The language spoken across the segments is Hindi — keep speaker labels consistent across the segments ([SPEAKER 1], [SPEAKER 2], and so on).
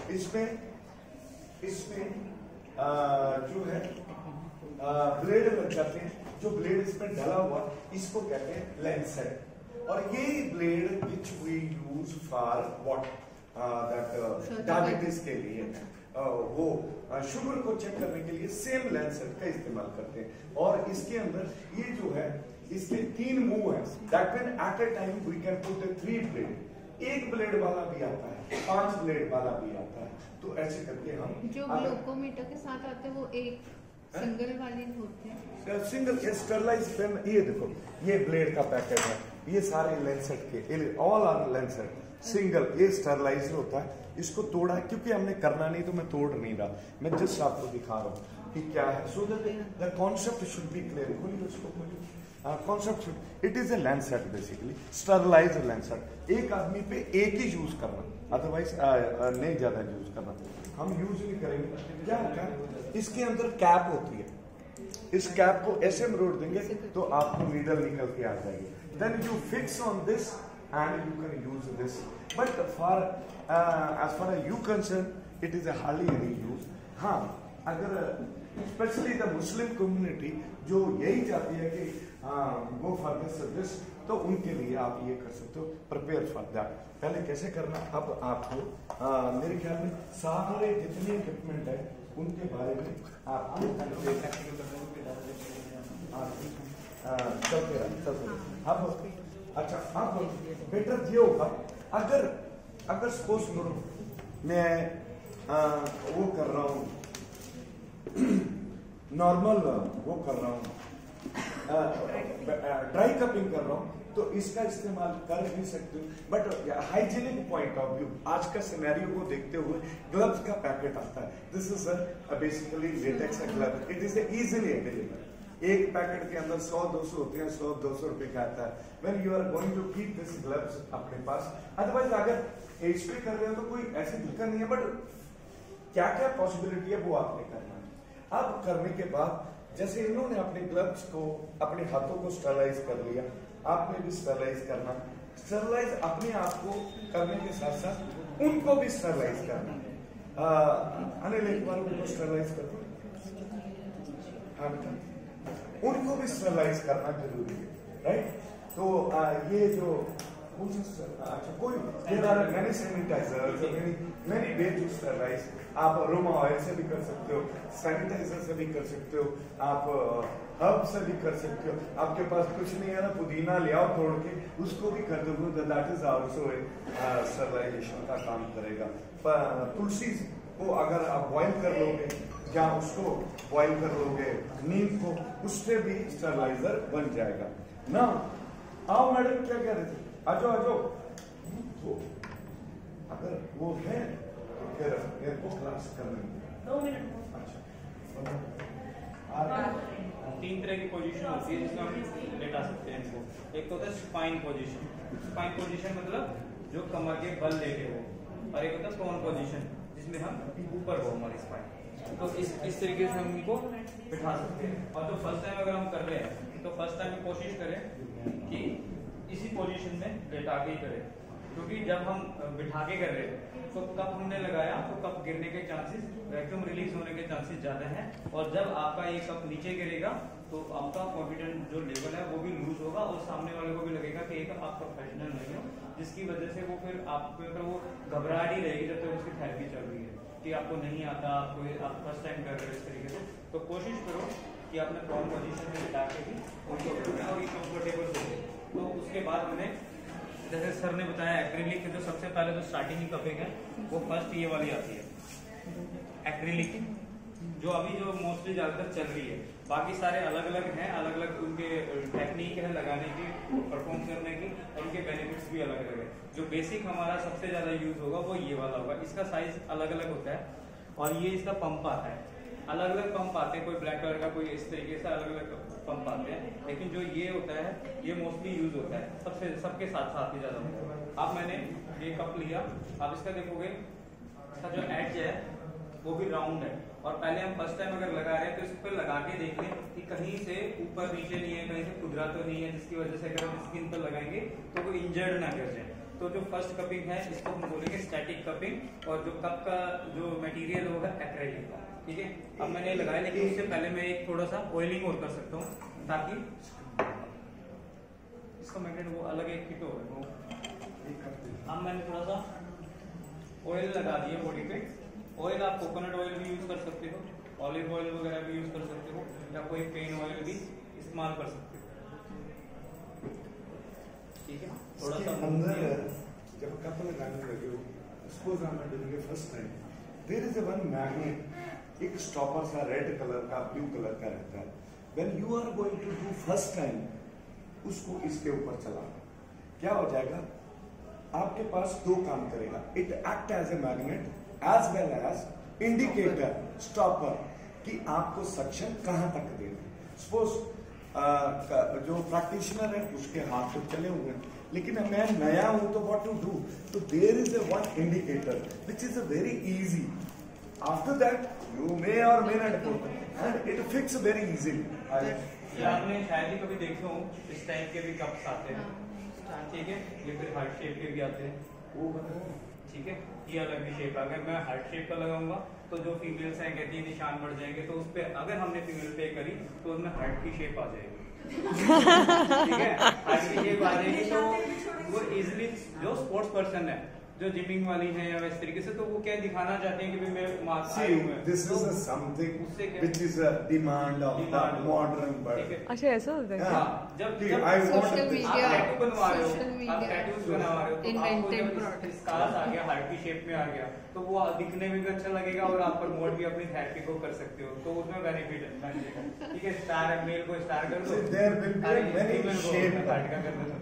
[SPEAKER 1] इसमें जो है ब्लेड लग जाते हैं। जो ब्लेड इसमें डला हुआ इसको कहते हैं लैंसेट। और ये blade which we use for what that diabetes के लिए वो शुगर को चेक करने के लिए सेम लैंसेट का इस्तेमाल करते हैं। और इसके अंदर ये जो है इसके 3 मुंह है। That mean at a time we can put 3 blade. 1 blade वाला भी आता है, 5 ब्लेड वाला भी आता है। तो ऐसे करके हम
[SPEAKER 2] जो ग्लूकोमीटर के साथ आते हैं वो एक सिंगल वाले होते हैं।
[SPEAKER 1] Single sterilise pen. ये देखो ये ब्लेड का पैकेट है, ये सारे लेंसेट के ऑल आर लेंसेट सिंगल। ये स्टरलाइज होता है। इसको तोड़ा है क्योंकि हमने करना नहीं तो मैं तोड़ नहीं रहा, मैं जस्ट आपको दिखा रहा हूँ कि क्या है। So that the concept should be clear. खोलिए उसको, खोलिए। Concept it is a lancet basically, sterilise lancet. एक आदमी पे एक ही यूज करना, अदरवाइज नहीं ज्यादा यूज करना। हम यूज नहीं करेंगे। क्या होता है इसके अंदर कैप होती है। इस कैप को ऐसे मरोड़ देंगे तो आपको नीडल निकल के आ जाएगी। Then you fix on this and you can use this, but for as far as you concerned it is a hardly any use. हाँ, अगर स्पेशली द मुस्लिम कम्युनिटी जो यही चाहती है कि गो फॉर दिस, तो उनके लिए आप ये कर सकते हो, प्रिपेयर फॉर दैट। पहले कैसे करना, अब आपको मेरे ख्याल में सारे जितने इक्विपमेंट है उनके बारे में आपको चलते अब अच्छा। अब बेटर ये होगा अगर सपोज करो मैं वो कर रहा हूँ नॉर्मल वो कर रहा हूँ ड्राई कपिंग कर रहा हूँ तो इसका इस्तेमाल कर भी सकते हो। But hygienic point of view आज का सिनेरियो को देखते हुए ग्लव्स का पैकेट आता है। This is basically latex glove. It is easily available. एक पैकेट के अंदर 100-200 होते हैं, 100-200 रुपए का आता है। When you are going to keep this gloves अपने पास, अदरवाइज अगर एचपी कर रहे हो तो कोई ऐसी दिक्कत नहीं है, बट क्या क्या पॉसिबिलिटी है वो आपने करना है। अब करने के बाद जैसे इन्होंने अपने ग्लव्स को अपने हाथों को स्टरलाइज कर लिया, आपने भी स्टरलाइज करना। स्टरलाइज अपने आप को करने के साथ साथ उनको भी स्टरलाइज करना। अनिल एक बार उनको स्टरलाइज कर दो। हाँ बेटा, उनको भी स्टरलाइज करना जरूरी है, राइट। तो ये जो अच्छा कोई मैंने सैनिटाइजर मैंने वे टू स्टरलाइज। आप अरोमा ऑयल से भी कर सकते हो, सैनिटाइजर से भी कर सकते हो, आप हर्ब से भी कर सकते हो। आपके पास कुछ नहीं है ना, पुदीना ले आओ तोड़ के उसको भी कर दोगे, दैट इज आल्सो स्टरलाइजेशन का काम करेगा। तुलसी को अगर आप बॉइल कर लोगे या उसको बॉइल कर लोगे, नीम को, उससे भी स्टरलाइजर बन जाएगा ना। आओ मैडम, क्या कह रहे थे? आ जाओ। तो अगर वो है तो फिर मेरे को क्लास करने
[SPEAKER 3] 2 मिनट।
[SPEAKER 1] अच्छा,
[SPEAKER 3] 3 तरह की पोजीशन होती है जिसमें हम लेटा सकते हैं इनको। एक तो होता है स्पाइन पोजीशन। स्पाइन पोजीशन मतलब जो कमर के बल लेटे हो, और एक होता है प्रोन पोजीशन जिसमें हम ऊपर हो हमारी स्पाइन। तो इस तरीके से हम इनको बिठा सकते हैं। और तो फर्स्ट टाइम अगर हम कर रहे हैं तो फर्स्ट टाइम में कोशिश करें कि इसी पोजीशन में लेटा के ही करें, क्योंकि जब हम बिठा के कर रहे हैं तो कप हमने लगाया तो कप गिरने के चांसेस, वैक्यूम रिलीज होने के चांसेस ज्यादा हैं। और जब आपका ये कप नीचे गिरेगा तो आपका कॉन्फिडेंस जो लेवल है वो भी लूज होगा और सामने वाले को भी लगेगा कि एक आप प्रोफेशनल नहीं हो, जिसकी वजह से वो फिर आपके ऊपर वो घबराहट ही रहेगी जब तक उसकी थेरेपी चल रही है कि आपको नहीं आता, आप फर्स्ट टाइम कर रहे हो इस तरीके से। तो कोशिश करो कि आपने प्रॉपर पोजीशन में बिठा के भी उनको करना और ये कंफर्टेबल हो। तो उसके बाद मैंने जैसे सर ने बताया एक्रिलिक की, तो सबसे पहले तो स्टार्टिंग की कपिंग है वो फर्स्ट ये वाली आती है एक्रिलिक, जो अभी जो मोस्टली ज्यादातर चल रही है। बाकी सारे अलग अलग हैं, अलग अलग उनके टेक्निक है लगाने की, परफॉर्म करने की, और उनके बेनिफिट्स भी अलग अलग है। जो बेसिक हमारा सबसे ज्यादा यूज होगा वो ये वाला होगा। इसका साइज अलग अलग होता है और ये इसका पंप आता है, अलग अलग पंप आते हैं, कोई ब्लैक कलर का, कोई इस तरीके से अलग अलग पंप आते हैं। लेकिन जो ये होता है ये मोस्टली यूज होता है सबके साथ साथ ही ज्यादा होता है। अब मैंने ये कप लिया, आप इसका देखोगे इसका जो एज है वो भी राउंड है। और पहले हम फर्स्ट टाइम अगर लगा रहे हैं तो इस पर लगा के देख लें कि कहीं से ऊपर नीचे नहीं है, कहीं से खुदरा तो नहीं है, जिसकी वजह से अगर हम स्किन पर लगाएंगे तो वो इंजर्ड ना कर जाए। तो जो फर्स्ट कपिंग है इसको हम बोलेंगे स्टैटिक कपिंग, और जो कप का जो मटेरियल होगा एक्रेलिक, ठीक है। अब मैंने लगाया, लेकिन उससे पहले मैं एक थोड़ा सा ऑयलिंग और कर सकता हूँ ताकि इसका मैग्नेट वो अलग एक फिट हो। अब मैंने थोड़ा सा ऑयल लगा दिया बॉडी पे। ऑयल आप कोकोनट ऑयल भी यूज कर सकते हो, ऑलिव ऑयल वगैरह भी यूज कर सकते हो, या कोई पेन ऑयल भी इस्तेमाल कर सकते हो, ठीक है। थोड़ा सा
[SPEAKER 1] अंदर जब कप लगाने लगे हो, suppose I am doing it first time, there is a one magnet, एक स्टॉपर सा रेड कलर का ब्लू कलर का रहता है। When you are going to do first time, उसको इसके ऊपर चलाना, क्या हो जाएगा, आपके पास दो काम करेगा, it act as a magnet as well as indicator, stopper, कि आपको सक्शन कहां तक देना है। सपोज जो प्रैक्टिशनर है उसके हाथ तो चले हुए हैं, लेकिन मैं नया हूं तो व्हाट टू डू, तो there is a one indicator which is a very easy. After that you may और may not put, and it fix very easily.
[SPEAKER 3] आपने शायद ही कभी देखा हो इस टाइप के भी कप्स आते हैं, ठीक है, ये फिर हार्ट शेप के भी आते हैं, ठीक है। ये अलग भी शेप आ गया। मैं हार्ट शेप का लगाऊंगा तो जो फीमेल्स हैं कहती है निशान बढ़ जाएंगे, तो उस पर अगर हमने फीमेल पे करी तो उसमें हार्ट की शेप आ जाएगी, ठीक है। हार्ट की शेप आ जाएगी तो वो इजिली जो स्पोर्ट्स पर्सन है, जो जिमिंग वाली है या इस तरीके से, तो वो क्या दिखाना चाहते हैं कि भाई मैं मास आए हुए हैं।
[SPEAKER 1] This is something which is a demand of the modern world.
[SPEAKER 4] अच्छा ऐसा होता है।
[SPEAKER 3] हाँ, जब
[SPEAKER 2] सोशल मीडिया,
[SPEAKER 3] आप टैटू बनवा रहे हो,
[SPEAKER 2] सोशल
[SPEAKER 3] आप
[SPEAKER 2] मीडिया,
[SPEAKER 3] टैटूज बनवा रहे हो, तो आपको जब स्कार्स आ गया, हार्ट की शेप में आ गया, तो वो दिखने में भी अच्छा लगेगा और आप प्रमोट भी अपनी थेरेपी को कर सकते हो, तो उसमें बेनिफिट है, ठीक है। स्टार मेल को स्टार कर दो,
[SPEAKER 1] there will be many shape,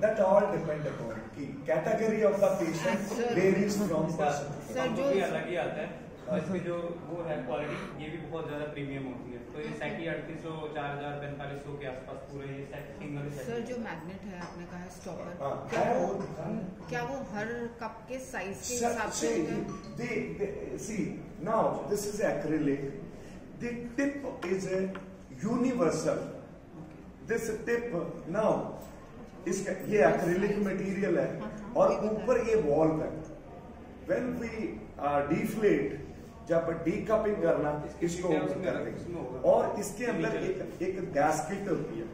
[SPEAKER 1] that all depend upon की category of the patient varies from person.
[SPEAKER 3] जो भी अलग ही आता है, और इसकी जो वो है क्वालिटी, ये भी बहुत ज्यादा प्रीमियम होती है। तो ये सेटी 3800, 4000, 4500 के आसपास पूरे ये सेट सिंगल सेट।
[SPEAKER 5] सर जो मैग्नेट है आपने कहा स्टॉपर,
[SPEAKER 1] हाँ,
[SPEAKER 5] क्या वो हर कप के साइज के हिसाब से होता है?
[SPEAKER 1] See, now this is acrylic. The tip is a universal. This tip now, इसका ये acrylic material है और ऊपर ये वॉल्व है। When we deflate, जब डीकपिंग करना इसको कर देंगे, और इसके अंदर एक गैस्केट होती है।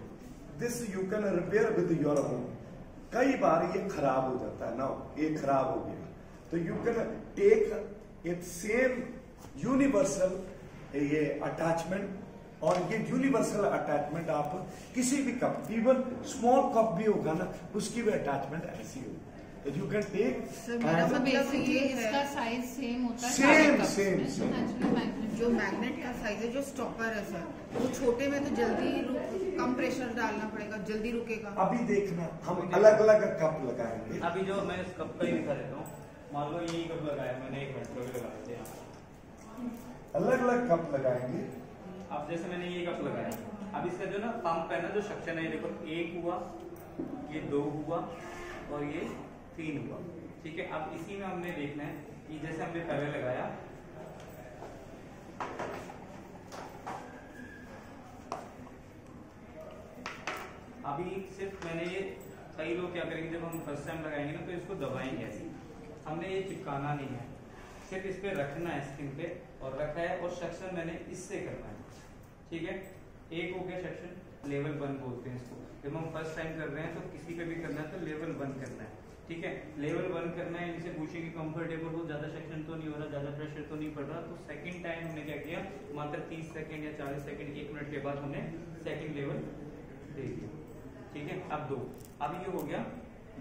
[SPEAKER 1] This you can repair with your home. कई बार ये खराब हो जाता है ना, ये खराब हो गया तो you can take it same universal ये अटैचमेंट, और ये यूनिवर्सल अटैचमेंट आप किसी भी कप, इवन स्मॉल कप भी होगा ना, उसकी भी अटैचमेंट ऐसी होगी। You can take
[SPEAKER 5] मेरा
[SPEAKER 2] बेसिकली इसका साइज सेम होता है,
[SPEAKER 1] सेम
[SPEAKER 5] जो मैग्नेट का साइज है, जो स्टॉपर है सर, वो छोटे में तो जल्दी कम प्रेशर डालना पड़ेगा, जल्दी रुकेगा।
[SPEAKER 1] अभी देखना हम अलग अलग कप लगाएंगे।
[SPEAKER 3] अभी जो मैं इस कप का ही दिखा देता हूँ, मान लो यही कप लगाया मैंने, 1 मिनट भी लगा देते हैं,
[SPEAKER 1] अलग अलग कप लगाएंगे।
[SPEAKER 3] अब जैसे मैंने ये कप लगाया, अब इसका जो ना पंप है ना, जो सक्शन है, देखो 1 हुआ, ये 2 हुआ और ये 3 हुआ, ठीक है। अब इसी में हमने देखना है कि जैसे हमने पहले लगाया, अभी सिर्फ मैंने ये, कई लोग क्या करेंगे जब हम फर्स्ट टाइम लगाएंगे ना तो इसको दबाएंगे ऐसे, हमने ये चिपकाना नहीं है, सिर्फ इस पे रखना है, स्किन पे, और रखा है, और सेक्शन मैंने इससे करना है, ठीक है। एक हो गया सेक्शन, लेवल 1 बोलते हैं इसको। जब हम फर्स्ट टाइम कर रहे हैं तो किसी पे भी करना है तो लेवल 1 करना है, ठीक है। लेवल 1 करना है, इनसे पूछेंगे कंफर्टेबल हो, ज्यादा सेक्शन तो नहीं हो रहा, ज्यादा प्रेशर तो नहीं पड़ रहा, तो सेकंड टाइम हमने क्या किया, मात्र 30 सेकंड या 40 सेकंड, 1 मिनट के बाद हमने सेकंड लेवल दे दिया, ठीक है। अब 2, अब ये हो गया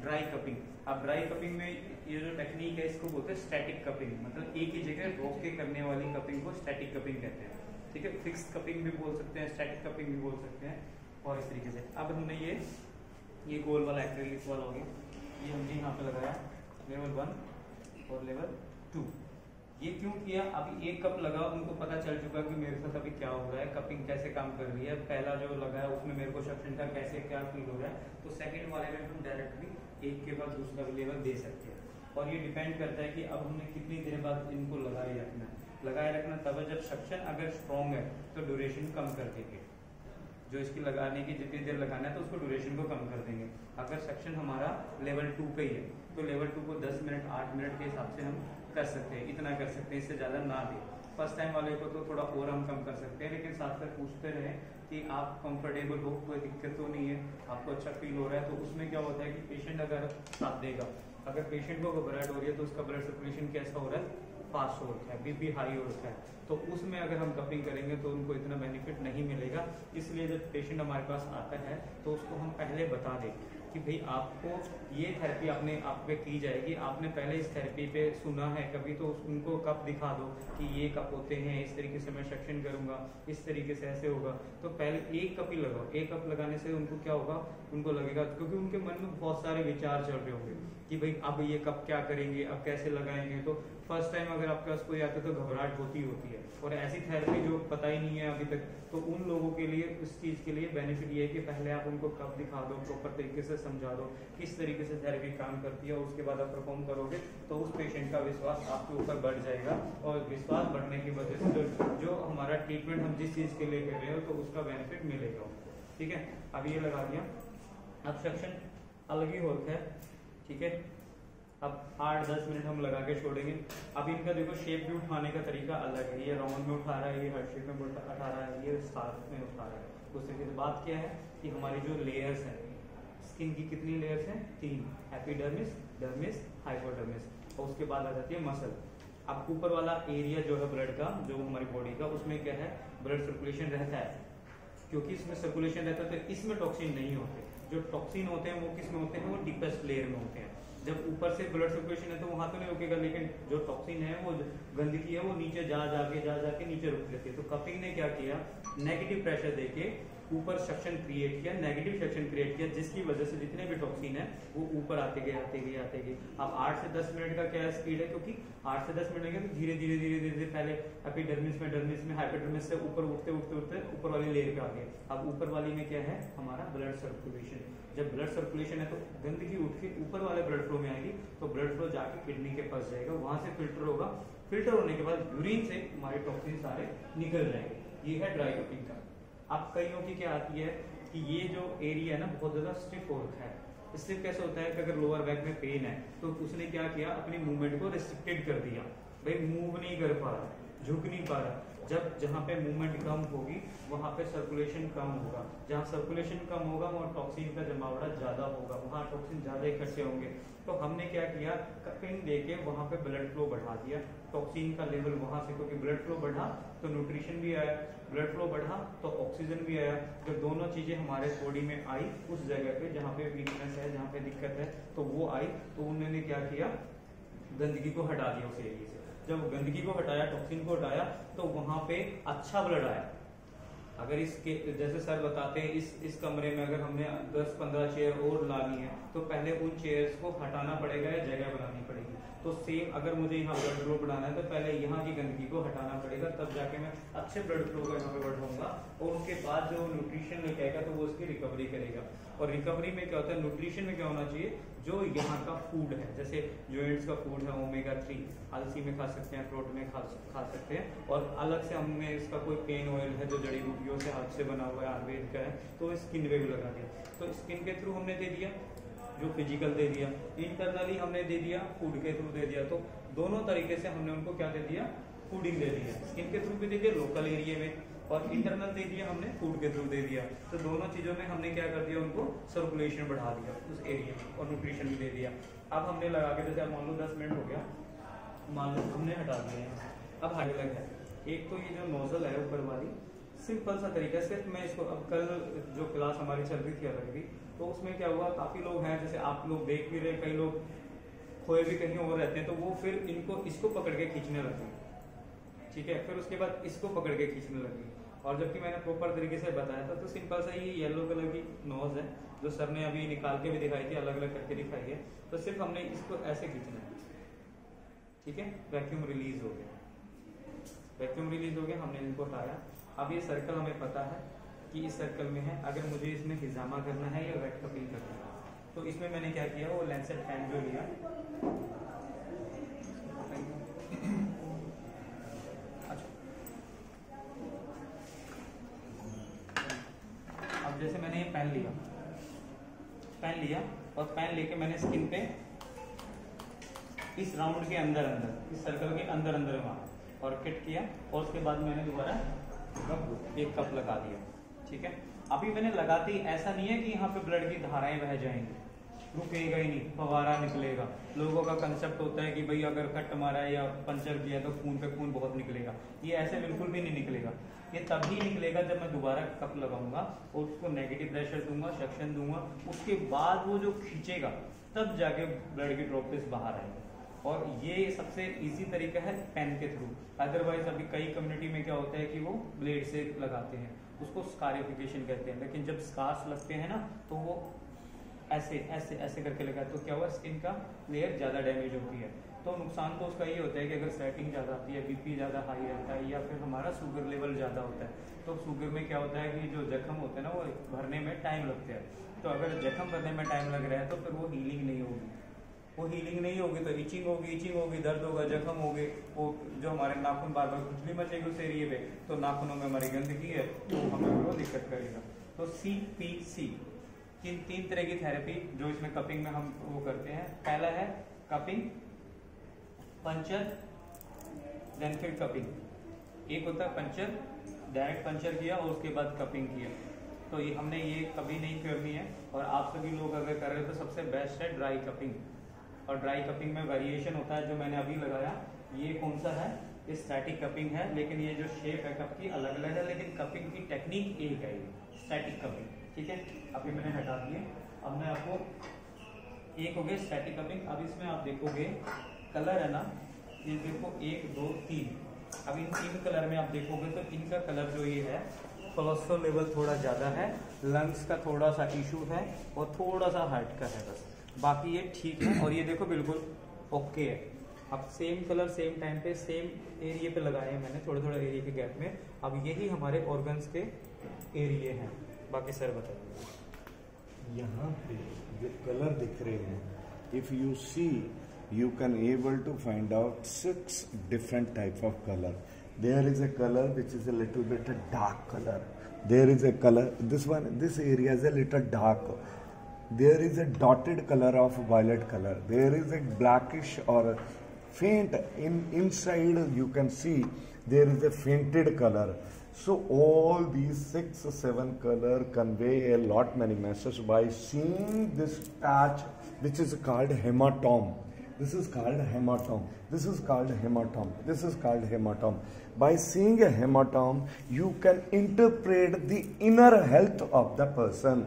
[SPEAKER 3] ड्राई कपिंग। अब ड्राई कपिंग में ये जो टेक्निक है इसको बोलते हैं स्टैटिक कपिंग, मतलब एक ही जगह रोक के करने वाली कपिंग को स्टैटिक कपिंग कहते हैं, ठीक है। फिक्स कपिंग भी बोल सकते हैं, स्टैटिक कपिंग भी बोल सकते हैं, और इस तरीके से। अब हमने ये गोल वाला एक्रेलिक वाला हो गया, ये हमने यहाँ पे लगाया लेवल 1 और लेवल 2। ये क्यों किया, अभी एक कप लगा, उनको पता चल चुका कि मेरे साथ अभी क्या हो रहा है, कपिंग कैसे काम कर रही है। पहला जो लगा है उसमें मेरे को सक्शन का कैसे क्या फील हो रहा है, तो सेकंड वाले में हम डायरेक्टली एक के बाद दूसरा भी लेवल दे सकते हैं। और ये डिपेंड करता है कि अब हमने कितनी देर बाद इनको लगाए रखना है, तब जब सक्शन अगर स्ट्रॉन्ग है तो ड्यूरेशन कम कर देंगे, जो इसकी लगाने की जितनी देर लगाना है तो उसको ड्यूरेशन को कम कर देंगे। अगर सेक्शन हमारा लेवल 2 पे ही है तो लेवल 2 को 10 मिनट 8 मिनट के हिसाब से हम कर सकते हैं, इतना कर सकते हैं, इससे ज़्यादा ना दें। फर्स्ट टाइम वाले को तो थोड़ा और हम कम कर सकते हैं, लेकिन साथ साथ पूछते रहें कि आप कंफर्टेबल हो, कोई दिक्कत तो नहीं है, आपको अच्छा फील हो रहा है। तो उसमें क्या होता है कि पेशेंट अगर साथ देगा, अगर पेशेंट को घबराहट हो रही है तो उसका ब्लड सर्कुलेशन कैसा हो रहा है, फास्ट हो रखा है, बीपी हाई हो रखा है, तो उसमें अगर हम कपिंग करेंगे तो उनको इतना बेनिफिट नहीं मिलेगा। इसलिए जब पेशेंट हमारे पास आता है तो उसको हम पहले बता दें कि भाई आपको ये थेरेपी आपने आप पे की जाएगी, आपने पहले इस थेरेपी पे सुना है कभी, तो उनको कप दिखा दो कि ये कप होते हैं, इस तरीके से मैं सेक्शन करूंगा, इस तरीके से ऐसे होगा। तो पहले एक कप ही लगाओ, एक कप लगाने से उनको क्या होगा, उनको लगेगा, क्योंकि उनके मन में बहुत सारे विचार चल रहे होंगे कि भाई अब ये कप क्या करेंगे, अब कैसे लगाएंगे। तो फर्स्ट टाइम अगर आपके पास कोई आता है तो घबराहट होती है, और ऐसी थेरेपी जो पता ही नहीं है अभी तक, तो उन लोगों के लिए उस चीज़ के लिए बेनिफिट ये है कि पहले आप उनको कप दिखा दो, प्रॉपर तरीके से समझा दो किस तरीके से थेरेपी काम करती है, और उसके बाद आप परफॉर्म करोगे तो उस पेशेंट का विश्वास आपके ऊपर बढ़ जाएगा, और विश्वास बढ़ने की वजह से जो हमारा ट्रीटमेंट हम जिस चीज़ के लिए कर रहे हो तो उसका बेनिफिट मिलेगा। ठीक है, अब ये लगा दिया, अब सेक्शन अलग ही होता है। ठीक है, अब 8-10 मिनट हम लगा के छोड़ेंगे। अब इनका देखो शेप भी उठाने का तरीका अलग है, ये राउंड में उठा रहा है, ये हार्ट शेप में उठा रहा है, ये स्टार में उठा रहा है। उस तरीके से बात क्या है कि हमारी जो लेयर्स हैं स्किन की, कितनी लेयर्स हैं, 3, एपिडर्मिस, डर्मिस, हाइपोडर्मिस, और उसके बाद आ जाती है मसल। अब ऊपर वाला एरिया जो है ब्लड का, जो हमारी बॉडी का, उसमें क्या है, ब्लड सर्कुलेशन रहता है, क्योंकि इसमें सर्कुलेशन रहता है तो इसमें टॉक्सिन नहीं होते। जो टॉक्सिन होते हैं वो किस में होते हैं, वो डीपेस्ट लेयर में होते हैं। जब ऊपर से ब्लड सर्कुलेशन है तो वहां तो नहीं रुकेगा, लेकिन जो टॉक्सिन है, वो गंदगी है, वो नीचे जा जाके नीचे रुक लेती है। तो कपिंग ने क्या किया, नेगेटिव प्रेशर देके ऊपर सेक्शन क्रिएट किया, नेगेटिव सेक्शन क्रिएट किया, जिसकी वजह से जितने भी टॉक्सिन है वो ऊपर आते गए। अब 8 से 10 मिनट का क्या स्पीड है, क्योंकि 8 से 10 मिनट तो धीरे धीरे पहले एपिडर्मिस में, डर्मिस में, हाइपोडर्मिस से ऊपर उठते ऊपर वाली लेयर पे आ गए। अब ऊपर वाली में क्या है, हमारा ब्लड सर्कुलेशन। जब ब्लड सर्कुलेशन है तो गंदगी उठ के ऊपर वाले ब्लड फ्लो में आएगी, तो ब्लड फ्लो जाके किडनी के पास जाएगा, वहां से फिल्टर होगा, फिल्टर होने के बाद यूरिन से हमारे टॉक्सिन सारे निकल जाएंगे। ये है ड्राई कपिंग का। अब कईयों की क्या आती है कि ये जो एरिया है ना बहुत ज्यादा स्टिफ हो रखा है। स्टिफ कैसे होता है कि अगर लोअर बैक में पेन है तो उसने क्या किया, अपनी मूवमेंट को रिस्ट्रिक्टेड कर दिया, भाई मूव नहीं कर पा रहा, झुक नहीं पा रहा। जब जहाँ पे मूवमेंट कम होगी वहाँ पे सर्कुलेशन कम होगा, जहाँ सर्कुलेशन कम होगा वहाँ टॉक्सिन का जमावड़ा ज्यादा होगा, वहाँ टॉक्सिन ज्यादा इकट्ठे होंगे। तो हमने क्या किया, कपिंग देके वहाँ पे ब्लड फ्लो बढ़ा दिया, टॉक्सिन का लेवल वहाँ से, क्योंकि ब्लड फ्लो बढ़ा तो न्यूट्रिशन भी आया, ब्लड फ्लो बढ़ा तो ऑक्सीजन भी आया। जब दोनों चीजें हमारे बॉडी में आई उस जगह पे जहाँ पे वीकनेस है, जहाँ पे दिक्कत है, तो वो आई, तो उन्होंने क्या किया, गंदगी को हटा दिया उस एरिया से। जब गंदगी को हटाया, टॉक्सिन को हटाया, तो वहां पे अच्छा ब्लड आया। अगर इसके जैसे सर बताते हैं इस कमरे में अगर हमने 10-15 चेयर और लानी है तो पहले उन चेयर्स को हटाना पड़ेगा या जगह बनानी पड़ेगी। तो सेम अगर मुझे यहाँ ब्लड फ्लो बढ़ाना है तो पहले यहाँ की गंदगी को हटाना पड़ेगा, तब जाके मैं अच्छे ब्लड फ्लो को यहाँ पे बढ़ाऊंगा, और उसके बाद जो न्यूट्रिशन लेके आएगा तो वो उसकी रिकवरी करेगा। और रिकवरी में क्या होता है, न्यूट्रिशन में क्या होना चाहिए, जो यहाँ का फूड है, जैसे जॉइंट्स का फूड है ओमेगा 3, अलसी में खा सकते हैं, अखरोट में खा सकते हैं, और अलग से हमने इसका कोई पेन ऑयल है जो जड़ी बूटियों से हाथ से बना हुआ है, आयुर्वेद का है, तो स्किन पे भी लगा दिया। तो स्किन के थ्रू हमने दे दिया, जो फिजिकल दे दिया, इंटरनली हमने दे दिया, फूड के थ्रू दे दिया। तो दोनों तरीके से हमने उनको क्या दे दिया, फूडिंग दे दिया, स्किन के थ्रू भी दे दिया लोकल एरिया में, और इंटरनल दे दिया हमने फूड के थ्रू दे दिया। तो दोनों चीजों में हमने क्या कर दिया, उनको सर्कुलेशन बढ़ा दिया उस एरिया में, और न्यूट्रिशन भी दे दिया। अब हमने लगा के जैसे मान लो 10 मिनट हो गया, मान लो हमने हटा दिया है। अब हाई अलग है, एक तो ये जो नोजल है ऊपर वाली, सिंपल सा तरीका, सिर्फ मैं इसको, अब कल जो क्लास हमारी चल रही थी अलग भी, तो उसमें क्या हुआ, काफी लोग हैं, जैसे आप लोग देख भी रहे, कई लोग खोए भी कहीं और रहते हैं, तो वो फिर इसको पकड़ के खींचने लगे, ठीक है, फिर उसके बाद इसको पकड़ के खींचने लगे। और जबकि मैंने प्रॉपर तरीके से बताया था, तो सिंपल सा ये येलो कलर की नोज है जो सर ने अभी निकाल के भी दिखाई थी, अलग अलग करके दिखाई है, तो सिर्फ हमने इसको ऐसे खींचना है, ठीक है, वैक्यूम रिलीज हो गया, वैक्यूम रिलीज हो गया, हमने इनको हटाया। अब ये सर्कल हमें पता है कि इस सर्कल में है, अगर मुझे इसमें हिजामा करना है या वेट कपिंग करना है, तो इसमें मैंने क्या किया, वो लेंसेट पेन जो लिया, पेन लिया और पेन लेके मैंने स्किन पे इस राउंड के अंदर अंदर, इस सर्कल के अंदर अंदर वहां और फिट किया, और उसके बाद मैंने दोबारा एक कप लगा दिया। ठीक है, अभी मैंने लगाते ही ऐसा नहीं है कि यहाँ पे ब्लड की धाराएं बह जाएंगी, रुकेगा ही नहीं, फवारा निकलेगा। लोगों का कंसेप्ट होता है कि भाई अगर कट मारा है या पंचर किया तो खून पे खून बहुत निकलेगा। ये ऐसे बिल्कुल भी नहीं निकलेगा। ये तभी निकलेगा जब मैं दोबारा कप लगाऊंगा और उसको नेगेटिव प्रेशर दूंगा, सक्शन दूंगा, उसके बाद वो जो खींचेगा तब जाके ब्लड की ड्रॉपलेट्स बाहर आएंगे। और ये सबसे इजी तरीका है पेन के थ्रू। अदरवाइज अभी कई कम्युनिटी में क्या होता है कि वो ब्लेड से लगाते हैं, उसको स्कारिफिकेशन कहते हैं। लेकिन जब स्कार्स लगते हैं ना तो वो ऐसे ऐसे ऐसे करके लगा तो क्या हुआ, स्किन का लेयर ज़्यादा डैमेज होती है। तो नुकसान तो उसका ये होता है कि अगर स्वेटिंग ज़्यादा आती है, बीपी ज़्यादा हाई रहता है, या फिर हमारा शुगर लेवल ज़्यादा होता है, तो शुगर में क्या होता है कि जो जख्म होते हैं ना वो भरने में टाइम लगते हैं। तो अगर जख्म भरने में टाइम लग रहा है तो फिर वो हीलिंग नहीं होगी। वो हीलिंग नहीं होगी तो इचिंग होगी, दर्द होगा, जख्म होगी, वो जो हमारे नाखून बार बार खुजली मचेगी उस एरिए पे, तो नाखूनों में हमारी गंदगी है तो हमें वो दिक्कत करेगा। तो CPC इन 3 तरह की थेरेपी जो इसमें कपिंग में हम वो करते हैं। पहला है कपिंग, पंचर, देन फिर कपिंग। एक होता है पंचर, डायरेक्ट पंचर किया और उसके बाद कपिंग किया। तो ये हमने ये कभी नहीं करनी है, और आप सभी लोग अगर कर रहे हो तो सबसे बेस्ट है ड्राई कपिंग। और ड्राई कपिंग में वेरिएशन होता है, जो मैंने अभी लगाया ये कौन सा है, ये स्टैटिक कपिंग है, लेकिन ये जो शेप है कप की अलग अलग है, लेकिन कपिंग की टेक्निक एक है, स्टैटिक कपिंग। ठीक है, अभी मैंने हटा दिए। अब मैं आपको, एक हो गया स्टैटिक कपिंग। अब इसमें आप देखोगे कलर है ना, ये देखो 1 2 3। अब इन 3 कलर में आप देखोगे तो इनका कलर जो ये है, कोलेस्ट्रॉल लेवल थोड़ा ज़्यादा है, लंग्स का थोड़ा सा इशू है और थोड़ा सा हार्ट का है, बस बाकी ये ठीक है। और ये देखो बिल्कुल ओके है। अब सेम कलर सेम टाइम पे सेम एरिया पे लगाए हैं मैंने, थोड़े थोड़े एरिया के गैप में। अब यही हमारे ऑर्गन्स के एरिया हैं। बाकी सर बताइए।
[SPEAKER 1] यहाँ पे जो कलर दिख रहे हैं, if you see you can able to find out 6 different type of color. There is a color which is a little bit a dark color. There is a color, this area is a little dark. There is a dotted color of violet color. There is a blackish or faint inside you can see there is a fainted color. So all these 6 or 7 color convey a lot many messages by seeing this patch which is called hematome. This is called hematome. This is called hematome. This is called hematome. By seeing a hematome, you can interpret the inner health of the person.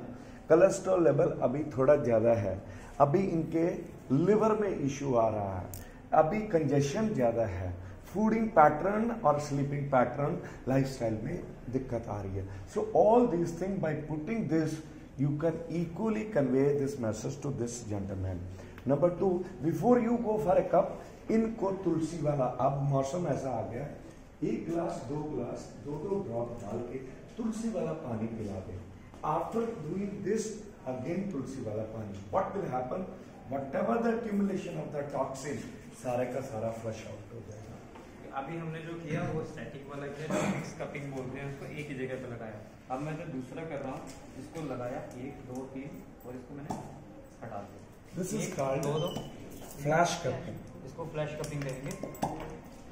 [SPEAKER 1] Cholesterol level अभी थोड़ा ज़्यादा है, अभी इनके लिवर में इशू आ रहा है, अभी कंजेशन ज़्यादा है, फूडिंग पैटर्न और स्लीपिंग पैटर्न लाइफस्टाइल में दिक्कत आ रही है. So all this thing by putting this you can equally convey this message to this gentleman. Number 2, before you go for a cup, इनको तुलसी वाला, अब मौसम ऐसा आ गया, 1 गिलास 2 गिलास 2 ड्रॉप डाल के तुलसी वाला पानी पिला दे. After doing this, again तुलसी वाला पानी, what will happen? Whatever the accumulation of the toxin, सारे का सारा फ्लश आउट हो जाएगा.
[SPEAKER 3] अभी हमने जो किया वो स्टैटिक वाला किया, मिक्स कपिंग बोलते हैं उसको, एक ही जगह पे लगाया. अब मैं जो दूसरा कर रहा हूँ, इसको लगाया 1 2 3 और इसको मैंने हटा दिया.
[SPEAKER 1] This is called
[SPEAKER 3] 2 2
[SPEAKER 1] flash cupping.
[SPEAKER 3] इसको फ्लैश कपिंग देंगे.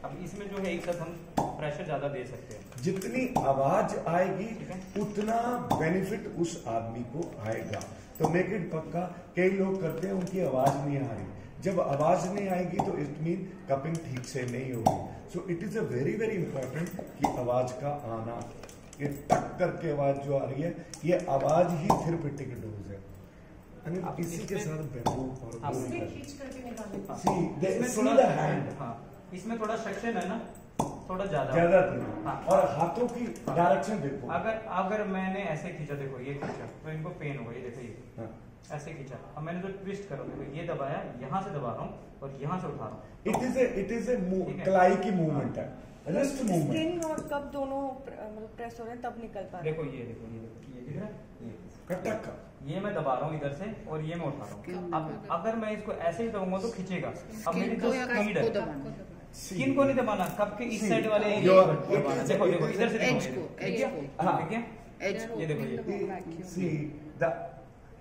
[SPEAKER 3] अब इसमें जो है एक साथ हम प्रेशर ज्यादा दे सकते हैं.
[SPEAKER 1] जितनी आवाज आएगी उतना बेनिफिट उस आदमी को आएगा. तो मेक इट पक्का, कई लोग करते हैं उनकी आवाज नहीं आ रही. जब आवाज नहीं आएगी तो इट मीन कपिंग ठीक से नहीं होगी. सो it is a very very important कि आवाज का आना, ये टक करके आवाज जो आ रही है, ये आवाज ही थेरेपेटिक डोज है. इसी के साथ बैठो और
[SPEAKER 3] इसमें थोड़ा सेक्शन है ना, थोड़ा ज्यादा
[SPEAKER 1] हाँ. और हाथों की डायरेक्शन देखो.
[SPEAKER 3] अगर मैंने ऐसे खींचा, देखो ये खींचा तो इनको पेन होगा, ये देखो ये
[SPEAKER 1] हाँ.
[SPEAKER 3] ऐसे खींचा. अब मैंने जो ट्विस्ट करा, देखो ये दबाया, यहाँ से दबा रहा हूँ और यहाँ से उठा रहा हूँ.
[SPEAKER 1] इट इज ए कलाई की मूवमेंट है, रिस्ट मूवमेंट.
[SPEAKER 4] स्किन और कब दोनों मतलब प्रेस हो रहे हैं तब निकल पा रहा है.
[SPEAKER 3] देखो ये दिख रहा है, ये
[SPEAKER 1] कटक.
[SPEAKER 3] ये मैं दबा रहा हूँ इधर से और ये मैं उठा रहा हूँ. अब अगर मैं इसको ऐसे ही दबाऊंगा तो खींचेगा. अब मेरी जो स्पीड है, स्किन को नहीं दबाना, कप के इस साइड वाले देखो देखो इधर से देखिए
[SPEAKER 5] edge.
[SPEAKER 3] ये देखो ये।
[SPEAKER 1] See,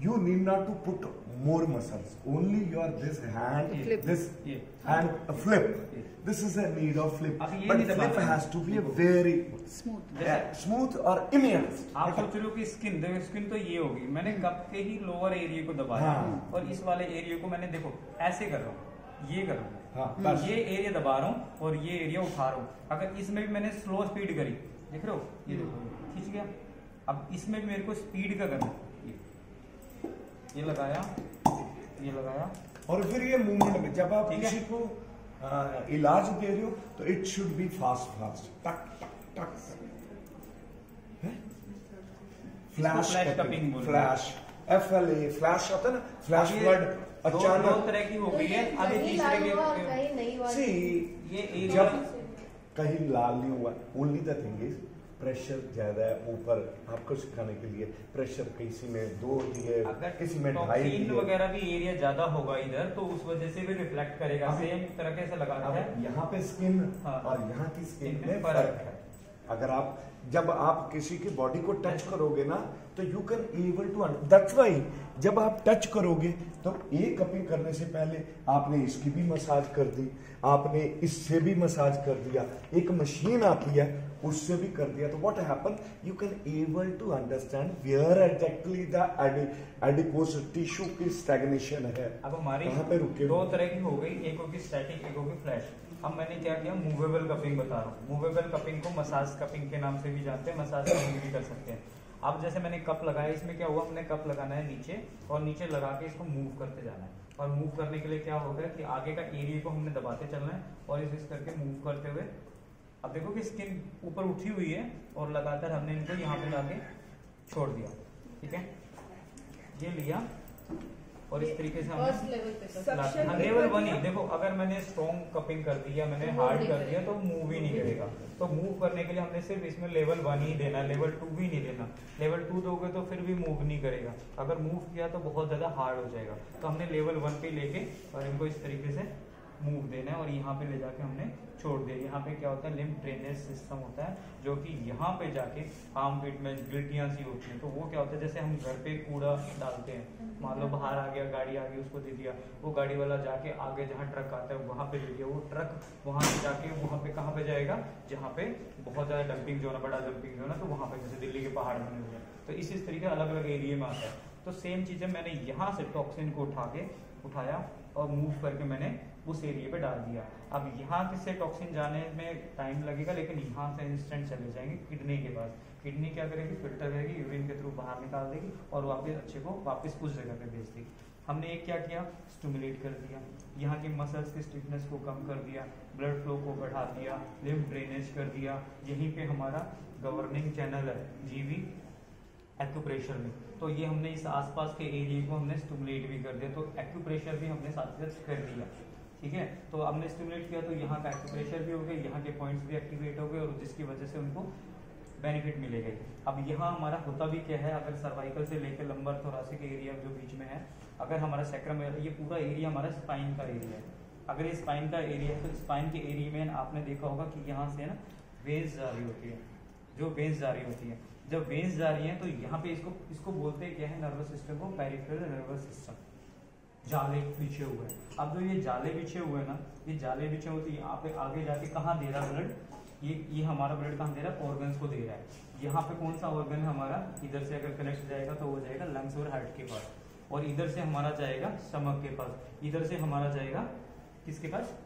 [SPEAKER 1] you need not to put more muscles. Only your this hand,
[SPEAKER 5] Flip.
[SPEAKER 1] this
[SPEAKER 3] ये।
[SPEAKER 1] hand flip.
[SPEAKER 3] ये।
[SPEAKER 1] This is a need of flip.
[SPEAKER 3] अब ये
[SPEAKER 1] But
[SPEAKER 3] नहीं दबाना
[SPEAKER 1] flip
[SPEAKER 3] है।
[SPEAKER 1] has to be a very
[SPEAKER 5] Smooth.
[SPEAKER 1] smooth or immense.
[SPEAKER 3] आप सोच रहे हो कि स्किन, देखो स्किन तो ये होगी, मैंने कप के ही लोअर एरिया को दबाया
[SPEAKER 1] हाँ।
[SPEAKER 3] और इस वाले एरिया को मैंने देखो ऐसे कर रहा हूँ, ये कर रहा हूँ,
[SPEAKER 1] हाँ, बस।
[SPEAKER 3] ये एरिया दबा रहा हूँ और ये एरिया उठा रहा हूँ। अगर इसमें भी मैंने स्लो स्पीड करी, देख रहे हो, ये देखो खींच गया। अब इसमें भी मेरे को स्पीड का करना है, ये लगाया, ये लगाया,
[SPEAKER 1] और फिर ये मूवमेंट में जब आप
[SPEAKER 3] ठीक है।
[SPEAKER 1] किसी को इलाज दे रहे हो तो इट शुड बी फास्ट टक टक टक। फ्लैश
[SPEAKER 3] flash cupping बोलते हैं।
[SPEAKER 1] फ्लैश FLA फ्लैश होता है ना, फ्लैश
[SPEAKER 3] अब ये
[SPEAKER 1] फ्लड
[SPEAKER 3] दो
[SPEAKER 1] अचानक।
[SPEAKER 3] तरह की हो गई है। अब ये
[SPEAKER 6] कहीं
[SPEAKER 3] तीसरे
[SPEAKER 6] लाल हुआ,
[SPEAKER 3] के
[SPEAKER 6] कहीं नहीं हुआ।
[SPEAKER 1] See,
[SPEAKER 3] ये एरिया
[SPEAKER 1] जब कहीं लाल नहीं हुआ, only the thing is pressure ज्यादा है ऊपर आपको सिखाने के लिए। प्रेशर किसी में 2 दिए,
[SPEAKER 3] अगर
[SPEAKER 1] किसी में 2.5
[SPEAKER 3] टॉक्सिन
[SPEAKER 1] दिए।
[SPEAKER 3] वगैरह भी एरिया ज्यादा होगा इधर, तो उस वजह से भी रिफ्लेक्ट करेगा।
[SPEAKER 1] अब-
[SPEAKER 3] सेम तरह से लगाता है।
[SPEAKER 1] अब यहाँ पे स्किन
[SPEAKER 3] हाँ।
[SPEAKER 1] और यहाँ की स्किन
[SPEAKER 3] इनमें
[SPEAKER 1] में
[SPEAKER 3] फर्क
[SPEAKER 1] फर्क है। अगर आप जब आप किसी की बॉडी को टच करोगे ना तो you can able to, that's why जब आप टच करोगे तो एक कपिंग करने से पहले आपने इसकी भी मसाज कर दी, आपने इससे भी मसाज कर दिया, एक मशीन आती है उससे भी कर दिया। तो what happen, you can able to understand where exactly the adipose tissue की स्टैग्नेशन है।
[SPEAKER 3] अब हमारी
[SPEAKER 1] कहाँ पे रुके
[SPEAKER 3] दो
[SPEAKER 1] हुए?
[SPEAKER 3] तरह की हो गई, एक होगी स्टैटिक, एक होगी फ्लैश। अब मैंने क्या किया, मूवेबल कपिंग बता रहा हूँ। मूवेबल कपिंग को मसाज कपिंग के नाम से भी जानते हैं, मसाज कपिंग भी कर सकते हैं। अब जैसे मैंने कप लगाया, इसमें क्या हुआ, हमने कप लगाना है नीचे और नीचे लगा के इसको मूव करते जाना है। और मूव करने के लिए क्या होगा कि आगे का एरिया को हमने दबाते चलना है और इस करके मूव करते हुए। अब देखो कि स्किन ऊपर उठी हुई है और लगातार हमने इनको यहाँ पे लाके छोड़ दिया, ठीक है, ये लिया और इस तरीके से
[SPEAKER 6] फर्स्ट
[SPEAKER 3] हमने
[SPEAKER 6] लेवल पे सर।
[SPEAKER 4] Suction
[SPEAKER 3] लेवल 1 ही। देखो अगर मैंने स्ट्रॉन्ग कपिंग कर दी या मैंने
[SPEAKER 6] तो
[SPEAKER 3] हार्ड
[SPEAKER 6] move
[SPEAKER 3] कर
[SPEAKER 6] नहीं
[SPEAKER 3] दिया तो मूव ही नहीं करेगा। तो मूव करने के लिए हमने सिर्फ इसमें लेवल 1 ही देना, लेवल 2 भी नहीं देना। लेवल 2 दोगे तो फिर भी मूव नहीं करेगा, अगर मूव किया तो बहुत ज्यादा हार्ड हो जाएगा। तो हमने लेवल 1 पे लेके और इनको इस तरीके से मूव देना है और यहाँ पे ले जाके हमने छोड़ दिया। यहाँ पे क्या होता है, लिम्फ ड्रेनेज सिस्टम होता है जो कि यहाँ पे जाके आर्म पिट में गिल्टियाँ सी होती हैं। तो वो क्या होता है, जैसे हम घर पे कूड़ा डालते हैं, मान लो बाहर आ गया, गाड़ी आ गई, उसको दे दिया, वो गाड़ी वाला जाके आगे जहाँ ट्रक आता है वहाँ पे दे दिया, वो ट्रक वहाँ से जाके वहाँ पे कहाँ पे जाएगा, जहाँ पे बहुत ज्यादा डंपिंग जोन है, बड़ा डंपिंग जोन है, तो वहाँ पे जैसे दिल्ली के पहाड़ बने हुए हैं, तो इस तरीके अलग अलग एरिया में आता है। तो सेम चीजें मैंने यहाँ से टॉक्सिन को उठाया और मूव करके मैंने उस एरिया पे डाल दिया। अब यहाँ से टॉक्सिन जाने में टाइम लगेगा, लेकिन यहाँ से इंस्टेंट चले जाएंगे किडनी के पास। किडनी क्या करेगी, फिल्टर करेगी, यूरिन के थ्रू बाहर निकाल देगी और वापस अच्छे को वापस उस जगह पे भेज देगी। हमने एक क्या किया, स्टिमुलेट कर दिया, यहाँ की मसल्स की स्टिफनेस को कम कर दिया, ब्लड फ्लो को बढ़ा दिया, लिम्फ ड्रेनेज कर दिया। यहीं पे हमारा गवर्निंग चैनल है जीवी एक्यूप्रेशर में, तो ये हमने इस आसपास के एरिया को हमने स्टिमुलेट भी कर दिया। तो एक्यूप्रेशर भी हमने साथ साथ कर दिया, ठीक है। तो हमने स्टिमुलेट किया तो यहाँ का एक्यूप्रेशर भी हो गया, यहाँ के पॉइंट्स भी एक्टिवेट हो गए और जिसकी वजह से उनको बेनिफिट मिलेगा। अब यहाँ हमारा होता भी क्या है, अगर सर्वाइकल से लेकर लंबर थोरासिक एरिया जो बीच में है, अगर हमारा सैक्रम, ये पूरा एरिया हमारा स्पाइन का एरिया है। अगर ये स्पाइन का एरिया है तो स्पाइन के एरिया में आपने देखा होगा कि यहाँ से ना वेन्स जा रही होती है, जो वेन्स जा रही होती है, जब वेन्स जा रही है तो यहाँ पे इसको बोलते हैं क्या है, नर्वस सिस्टम को पेरिफेरल नर्वस सिस्टम, जाले बिछे हुए हैं। अब जो ये जाले बिछे हुए हैं ना, ये जाले बिछे हुए तो यहाँ पे आगे जाके कहाँ दे रहा है ब्लड, ये हमारा ब्लड कहाँ दे रहा है, ऑर्गन्स को दे रहा है। यहाँ पे कौन सा ऑर्गन है हमारा, इधर से अगर कनेक्ट जाएगा तो वो जाएगा लंग्स और हार्ट के पास, और इधर से हमारा जाएगा स्टमक के पास, इधर से हमारा जाएगा किसके पास,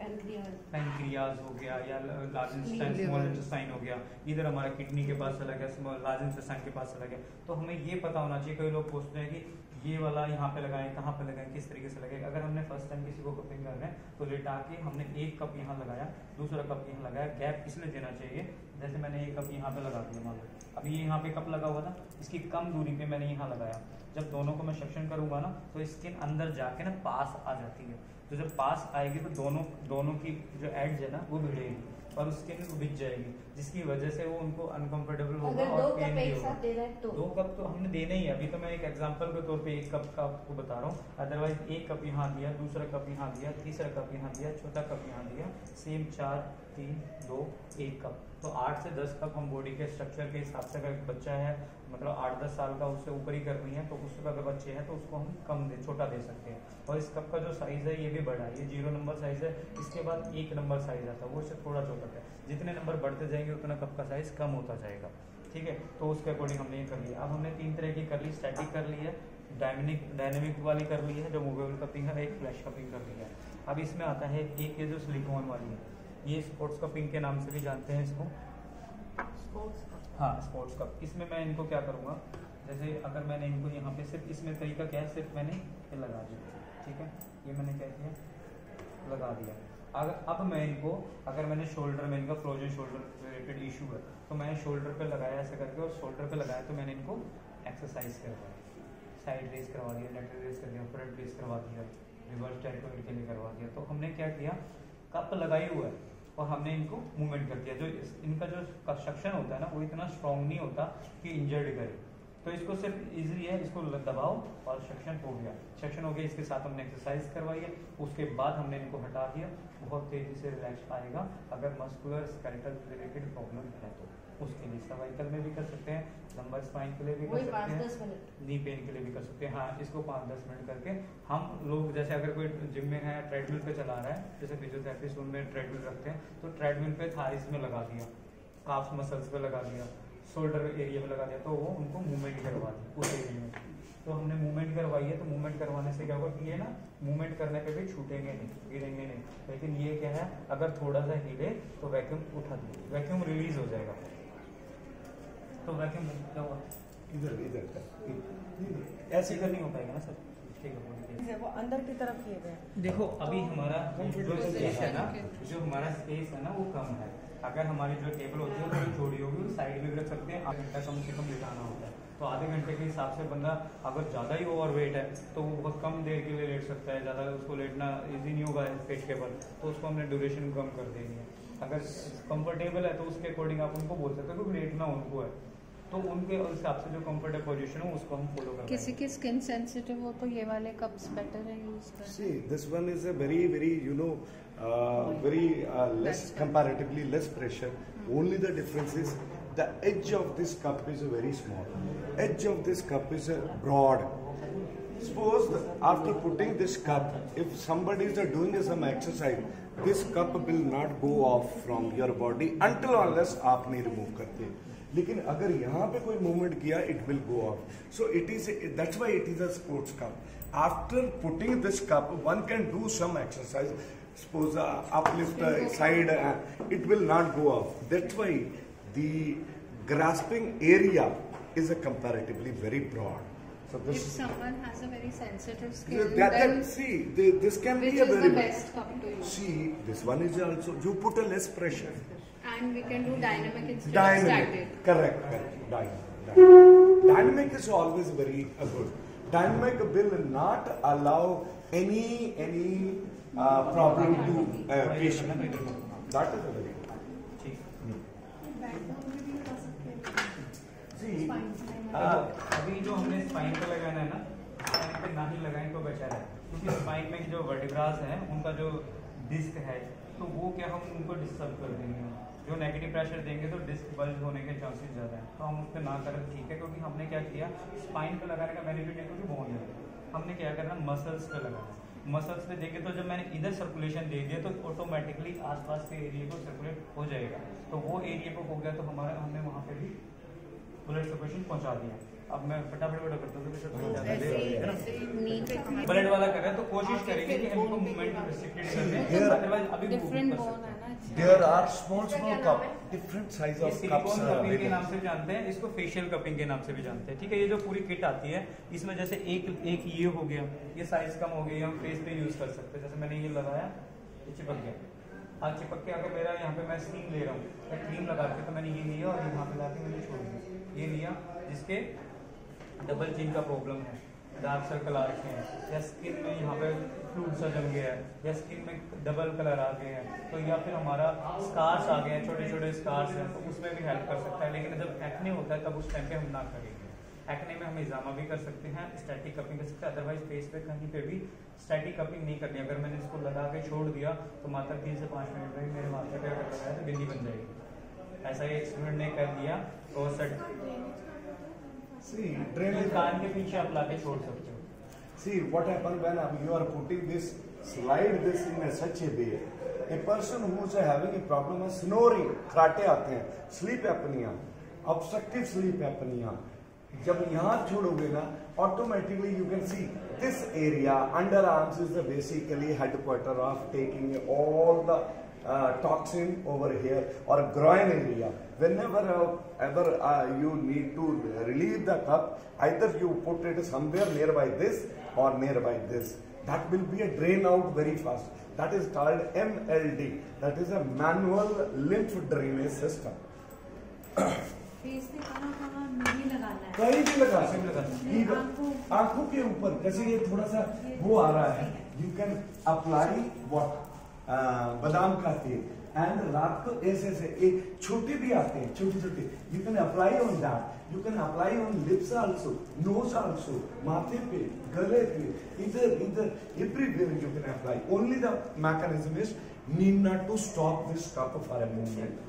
[SPEAKER 3] पैंक्रियाज हो गया या लार्ज इंटेस्टाइन स्मॉल इंटेस्टाइन हो गया, इधर हमारा किडनी के पास चला गया, स्मॉल लार्ज इंटेस्टाइन के पास चला गया। तो हमें ये पता होना चाहिए, कई लोग पूछते हैं कि ये वाला यहाँ पे लगाएं, कहाँ पे लगाएं, किस तरीके से लगाएं। अगर हमने फर्स्ट टाइम किसी को कपिंग कर रहे हैं तो लेटा के हमने एक कप यहाँ लगाया, दूसरा कप यहाँ लगाया, गैप इसलिए देना चाहिए, जैसे मैंने एक कप यहाँ पे लगा दिया, मान लो अभी ये यहाँ पे कप लगा हुआ था, इसकी कम दूरी पे मैंने यहाँ लगाया। जब दोनों को मैं सक्शन करूंगा ना तो स्किन अंदर जाके ना पास आ जाती है, तो जब पास आएगी तो दोनों की जो एड्स है ना वो भिड़ेगी और उसके बिछ जाएगी, जिसकी वजह से वो उनको अनकंफर्टेबल होगा और पेन भी होगा।
[SPEAKER 6] तो
[SPEAKER 3] 2 कप तो हमने देने ही है, अभी तो मैं एक एग्जांपल के तौर पे 1 कप का आपको बता रहा हूँ। अदरवाइज 1 कप यहाँ दिया, दूसरा कप यहाँ दिया, तीसरा कप यहाँ दिया, चौथा कप यहाँ दिया, सेम 4 3 2 1 कप, तो 8 से 10 कप हम बॉडी के स्ट्रक्चर के हिसाब से, अगर बच्चा है मतलब 8-10 साल का, उससे ऊपर ही करनी है तो उसका अगर बच्चे हैं तो उसको हम कम छोटा दे सकते हैं। और इस कप का जो साइज है ये भी बड़ा है, ये 0 नंबर साइज है, इसके बाद 1 नंबर साइज आता है, वो इससे थोड़ा छोटा है। जितने नंबर बढ़ते जाएंगे उतना कप का साइज कम होता जाएगा, ठीक है। तो उसके अकॉर्डिंग हमने ये कर लिया। अब हमने 3 तरह की कर ली, स्टैटिक कर ली है, डायनेमिक वाली कर ली है जो मूवेबल कपिंग है, एक फ्लैश कपिंग कर ली है। अब इसमें आता है एक ये जो सिलिकॉन वाली है, ये स्पोर्ट्स कपिंग के नाम से भी जानते हैं इसको, हाँ स्पोर्ट्स कप। इसमें मैं इनको क्या करूँगा, जैसे अगर मैंने इनको यहाँ पे सिर्फ, इसमें तरीका क्या है, सिर्फ मैंने ये लगा दिया, ठीक है, ये मैंने क्या किया, लगा दिया। अब मैं इनको, अगर मैंने शोल्डर में इनका फ्रोजन शोल्डर रिलेटेड इशू है तो मैंने शोल्डर पे लगाया ऐसे करके, और शोल्डर पे लगाया तो मैंने इनको एक्सरसाइज करवाया, साइड रेस करवा दिया, लेटरल रेस कर दिया, फ्रंट रेस करवा दिया, रिवर्स टेरिटोरी के लिए करवा दिया। तो हमने क्या किया, कप लगाई हुआ है और हमने इनको मूवमेंट कर दिया। जो इनका जो कंस्ट्रक्शन होता है ना, वो इतना स्ट्रॉन्ग नहीं होता कि इंजर्ड करे, तो इसको सिर्फ इजीली है, इसको दबाओ और सेक्शन हो गया, सेक्शन हो गया। इसके साथ हमने एक्सरसाइज करवाई है, उसके बाद हमने इनको हटा दिया, बहुत तेजी से रिलैक्स आएगा। अगर मस्कुलर स्केलेटल रिलेटेड प्रॉब्लम है तो उसके लिए सर्वाइकल में भी कर सकते हैं, लंबर स्पाइन के लिए भी कर सकते हैं, नी पेन के लिए भी कर सकते हैं। हाँ, इसको 5-10 मिनट करके हम लोग, जैसे अगर कोई जिम में है ट्रेडमिल पे चला रहा है, जैसे फिजियोथेरेपिस्ट उनमें ट्रेडमिल रखते हैं, तो ट्रेडमिल पे थाइस में लगा दिया, काफ मसल्स पे लगा दिया, शोल्डर एरिया में लगा दिया, तो वो उनको मूवमेंट करवा दी उस एरिया में। तो हमने मूवमेंट करवाई है, तो मूवमेंट करवाने से क्या होगा कि ये ना मूवमेंट करने पे भी छूटेंगे नहीं, गिरेंगे नहीं। लेकिन ये क्या है, अगर थोड़ा सा हिले तो वैक्यूम उठा दिए, वैक्यूम रिलीज हो जाएगा। तो वैक्यूम क्या हुआ,
[SPEAKER 1] इधर
[SPEAKER 3] ऐसे इधर नहीं हो पाएगा ना सर, ठीक है।
[SPEAKER 4] वो अंदर की तरफ किए गए।
[SPEAKER 3] देखो अभी हमारा जो स्पेस है ना, जो हमारा स्पेस है ना वो कम है। अगर हमारी जो टेबल होती है थोड़ी छोटी होगी, साइड में भी रख सकते हैं। आधे घंटा कम से कम लेटाना होता है, तो आधे घंटे के हिसाब से बंदा अगर ज़्यादा ही ओवरवेट है तो वो बहुत कम देर के लिए लेट सकता है, ज़्यादा उसको लेटना इजी नहीं होगा पेट, तो उसको हमने ड्यूरेशन कम कर देनी है। अगर कंफर्टेबल है तो उसके अकॉर्डिंग आप उनको बोल सकते हो, क्योंकि लेटना उनको है, तो उनके हिसाब से जो कंफर्टेबल पोजीशन हो उसको हम फॉलो करते हैं।
[SPEAKER 2] किसी की स्किन सेंसिटिव हो तो ये वाले कप्स बेटर है यूज करना।
[SPEAKER 1] See, this one is a very less, comparatively less pressure. Only the difference is the edge of this cup is very small. Edge of this cup is broad. Suppose after putting this cup, if somebody is doing some exercise, this cup will not go off from your body until unless आप नहीं remove करते। लेकिन अगर यहाँ पे कोई मूवमेंट किया, it will go off. So it is, that's why it is a sports cup. After putting this cup, one can do some exercise, suppose uplift side, it will not go off. That's why the grasping area is a comparatively very broad. So this,
[SPEAKER 2] if someone has a very sensitive skin,
[SPEAKER 1] then see, this can be a very
[SPEAKER 2] the best cup to use.
[SPEAKER 1] See, this one is also, you put a less pressure.
[SPEAKER 2] And we can do dynamic instead
[SPEAKER 1] Dynamic,
[SPEAKER 2] of static.
[SPEAKER 1] correct. Dynamic is always very good. Dynamic will not allow any problem to patient. That is very good. See,
[SPEAKER 3] अभी जो हमने स्पाइन पे लगाना है ना, स्पाइन पे ना ही लगाएं तो बेटर है, क्योंकि स्पाइन में जो वर्टिब्रास हैं उनका जो डिस्क है, तो वो क्या हम उनको डिस्टर्ब कर देंगे। जो नेगेटिव प्रेशर देंगे तो डिस्क बल्ज होने के चांसेस ज़्यादा है, तो हम उस पर ना करें ठीक है। क्योंकि हमने क्या किया, स्पाइन पे लगाने का बेनिफिट है क्योंकि बोन है, हमने क्या करना, मसल्स पे लगाना। मसल्स पे देंगे तो जब मैंने इधर सर्कुलेशन दे दिया तो ऑटोमेटिकली आसपास के एरिया को सर्कुलेट हो जाएगा, तो वो एरिया को हो गया तो हमने वहाँ पे भी ब्लड सर्कुलेशन पहुँचा दिया। अब मैं फटाफट करता हूँ, ब्लड वाला कर रहे हैं तो कोशिश करेंगे कि हमको मूवमेंट रिस्ट्रिक्टेड कर दें, अदरवाइज अभी
[SPEAKER 2] डिफरेंट बोन है ना,
[SPEAKER 1] there are small cup, different size of cups
[SPEAKER 3] silicon
[SPEAKER 1] are
[SPEAKER 3] cupping के
[SPEAKER 1] available.
[SPEAKER 3] नाम से भी जानते हैं इसको, फेशियल कपिंग के नाम से भी जानते हैं, ठीक है। ये जो पूरी किट आती है इसमें जैसे एक ये हो गया, ये साइज कम हो गई, हम फेस पे यूज कर सकते हैं। जैसे मैंने ये लगाया, ये चिपक गया, आज चिपक के अगर मेरा यहाँ पे मैं स्टीम ले रहा हूँ, मैं क्रीम लगा के तो मैंने ये लिया और यहाँ पे लाके मैंने छोड़ दिया, ये लिया जिसके डबल चिन का प्रॉब्लम है, डार्क सर्कल आ रखे हैं, या स्किन में यहाँ पे फ्लूड सा जम गया है, या स्किन में डबल कलर आ गए हैं, तो या फिर हमारा स्कार्स आ गए हैं, छोटे छोटे स्कार्स हैं, तो उसमें भी हेल्प कर सकता है। लेकिन जब एक्ने होता है तब उस टाइम पे हम ना करेंगे, एक्ने में हम इजामा भी कर सकते हैं, स्टैटिक कपिंग कर सकते हैं, अदरवाइज फेस पे कहीं पे भी स्टैटिक कपिंग नहीं करनी। अगर मैंने इसको लगा के छोड़ दिया तो मात्र 3 से 5 मिनट में मेरे माथे पे अगर लगाया तो बिंदी बन जाएगी। ऐसा ही एक्सपेरिमेंट ने कर दिया। तो कान के पीछे आप ला के छोड़ सकते हो।
[SPEAKER 1] See what happens when you are putting this, slide this in such a way. A person who is having a problem of snoring, खराटे आते हैं, sleep apnea, obstructive sleep apnea. जब यहाँ छोड़ोगे ना, automatically you can see this area, underarms is the basically headquarter of taking all the toxin over here, or groin area. Whenever you need to relieve the cup, either you put it somewhere nearby this or nearby this. That will be a drain out very fast. That is called MLD. That is a manual lymph drainage system.
[SPEAKER 2] Face पे कहाँ नहीं लगाना है,
[SPEAKER 1] कहीं भी लगा सकते हैं, आंखों के ऊपर। जैसे ये थोड़ा सा वो आ रहा है, यू कैन अप्लाई व्हाट बादाम का तेल, एंड रात को ऐसे ऐसे एक छोटे भी आते हैं, छोटे छोटे, you can apply on that, you can apply on lips also, nose also, माथे पे, गले पे, इधर इधर, everywhere you can apply. Only the mechanism is need not to stop this cup for a moment,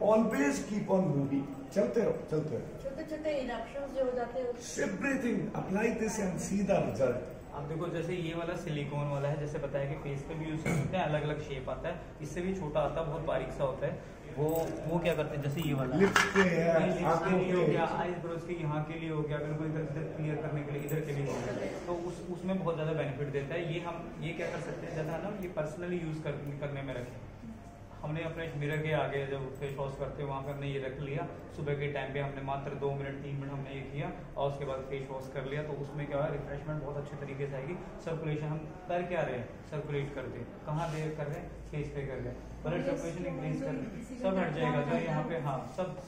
[SPEAKER 1] always keep on moving, चलते रहो चलते रहो।
[SPEAKER 4] छोटे छोटे इरप्शंस जो हो जाते हैं,
[SPEAKER 1] everything apply this and see the result.
[SPEAKER 3] आप देखो जैसे ये वाला सिलिकॉन वाला है, जैसे बताया कि फेस पे भी यूज कर सकते हैं, अलग अलग शेप आता है, इससे भी छोटा आता है, बहुत बारीक सा होता है। वो क्या करते हैं, जैसे ये वाला
[SPEAKER 1] लिप्स पे है,
[SPEAKER 3] लिप्स के लिए हो
[SPEAKER 1] आंखों
[SPEAKER 3] गया, आईज ब्रोज के यहाँ के लिए हो गया, बिल्कुल इधर क्लियर करने के लिए इधर के लिए हो गया, तो उसमें बहुत ज्यादा बेनिफिट देता है। ये क्या कर सकते हैं, ज्यादा ना ये पर्सनली यूज करने में रखें। हमने अपने मिरर के आगे जब फेस वॉश करते हैं वहाँ पे हमने ये रख लिया, सुबह के टाइम पे हमने मात्र 2 मिनट 3 मिनट हमने ये किया और उसके बाद फेस वॉश कर लिया, तो उसमें क्या है, रिफ्रेशमेंट बहुत अच्छे तरीके से आएगी। सर्कुलेशन हम कर क्या रहे हैं, सर्कुलेट करते हैं, कहाँ दे कर रहे हैं, फेस पे कर रहे हैं, ब्लड सर्कुलेशन इंक्रीज कर रहे हैं, सब हट जाएगा। जो यहाँ पे हाँ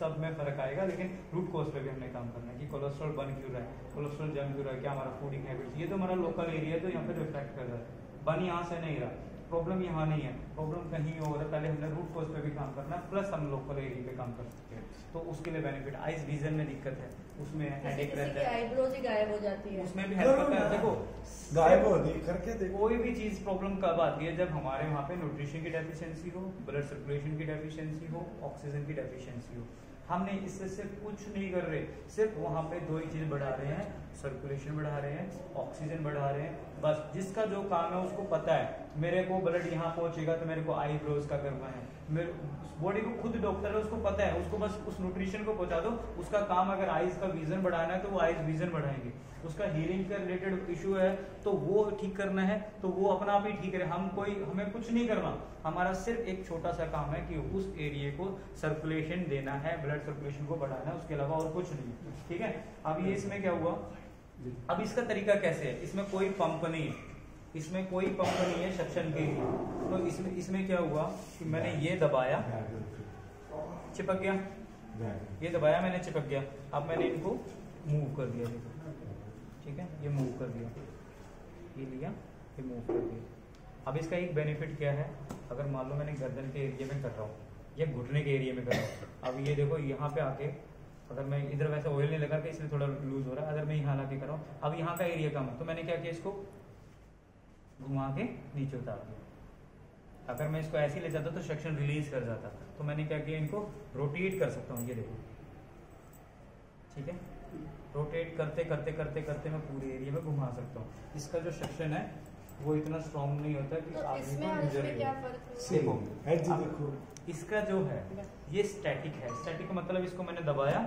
[SPEAKER 3] सब में फर्क आएगा, लेकिन रूट कॉज पे भी हमने काम करना है कि कोलेस्ट्रॉल बन क्यों रहा है, कोलेस्ट्रॉल जम क्यों रहा है, क्या हमारा फूडिंग हैबिट्स, ये तो हमारा लोकल एरिया है, तो यहाँ पे रिफ्लेक्ट कर रहा है, बन यहाँ से नहीं रहा, प्रॉब्लम यहाँ नहीं है, प्रॉब्लम कहीं और है। पहले हमने रूट कॉज पे भी काम करना है, प्लस हम लोकल एरिया पे काम कर सकते हैं, तो उसके लिए बेनिफिट। आइज विजन में दिक्कत है, उसमें हेडेक रहता है,
[SPEAKER 4] आईब्रोज ही गायब हो जाती है,
[SPEAKER 3] उसमें भी हेल्प करता है। देखो
[SPEAKER 1] गायब हो देख करके देखो,
[SPEAKER 3] कोई भी चीज प्रॉब्लम कब आती है, जब हमारे वहाँ पे न्यूट्रिशन की डेफिशिएंसी हो, ब्लड सर्कुलेशन की डेफिशिएंसी हो, ऑक्सीजन की डेफिशिएंसी हो। हमने इससे सिर्फ कुछ नहीं कर रहे, सिर्फ वहाँ पे 2 ही चीज बढ़ा रहे हैं, सर्कुलेशन बढ़ा रहे हैं, ऑक्सीजन बढ़ा रहे हैं, बस। जिसका जो काम है उसको पता है, मेरे को ब्लड यहाँ पहुंचेगा तो मेरे को आईब्रोज का करना है, मेरे बॉडी को खुद डॉक्टर है, उसको पता है, उसको बस उस न्यूट्रिशन को पहुंचा दो। उसका काम अगर आईज का विजन बढ़ाना है तो वो आईज विजन बढ़ाएंगे, उसका हीयरिंग का रिलेटेड इशू है तो वो ठीक करना है तो वो अपना आप ही ठीक करे। हमें कुछ नहीं करना, हमारा सिर्फ एक छोटा सा काम है कि उस एरिया को सर्कुलेशन देना है, ब्लड सर्कुलेशन को बढ़ाना है, उसके अलावा और कुछ नहीं। ठीक है, अब ये इसमें क्या हुआ, अब इसका तरीका कैसे है, इसमें कोई पंप नहीं है, इसमें कोई पंप नहीं है सक्शन के लिए। तो इसमें क्या हुआ कि मैंने ये दबाया, चिपक गया, ये दबाया मैंने, चिपक गया। अब मैंने इनको मूव कर दिया, देखो ठीक है, ये मूव कर दिया, ये लिया, ये मूव कर दिया। अब इसका एक बेनिफिट क्या है, अगर मान लो मैंने गर्दन के एरिया में कर रहा हूँ या घुटने के एरिया में कर रहा हूँ, अब ये देखो यहाँ पे आके अगर मैं इधर, वैसे ऑयल नहीं लगा के इसलिए थोड़ा लूज हो रहा है, अगर मैं यहाँ लाके कर रहा हूँ, अब यहाँ का एरिया कम है तो मैंने क्या किया, इसको घुमा के नीचे उतार दिया। अगर मैं इसको ऐसे ले जाता तो सेक्शन रिलीज कर जाता, तो मैंने क्या किया, इनको रोटेट कर सकता हूँ, ये देखो ठीक है, रोटेट करते करते करते करते मैं पूरे एरिया में घुमा सकता हूँ। इसका जो सेक्शन है वो इतना स्ट्रॉन्ग नहीं होता कि
[SPEAKER 4] तो
[SPEAKER 3] आदमी
[SPEAKER 4] इसमें
[SPEAKER 3] को
[SPEAKER 4] और
[SPEAKER 3] इंजरी
[SPEAKER 4] इसमें क्या
[SPEAKER 3] हो।
[SPEAKER 4] फर्क है?
[SPEAKER 3] देखो इसका जो है ये स्टैटिक है, स्टैटिक मतलब इसको मैंने दबाया,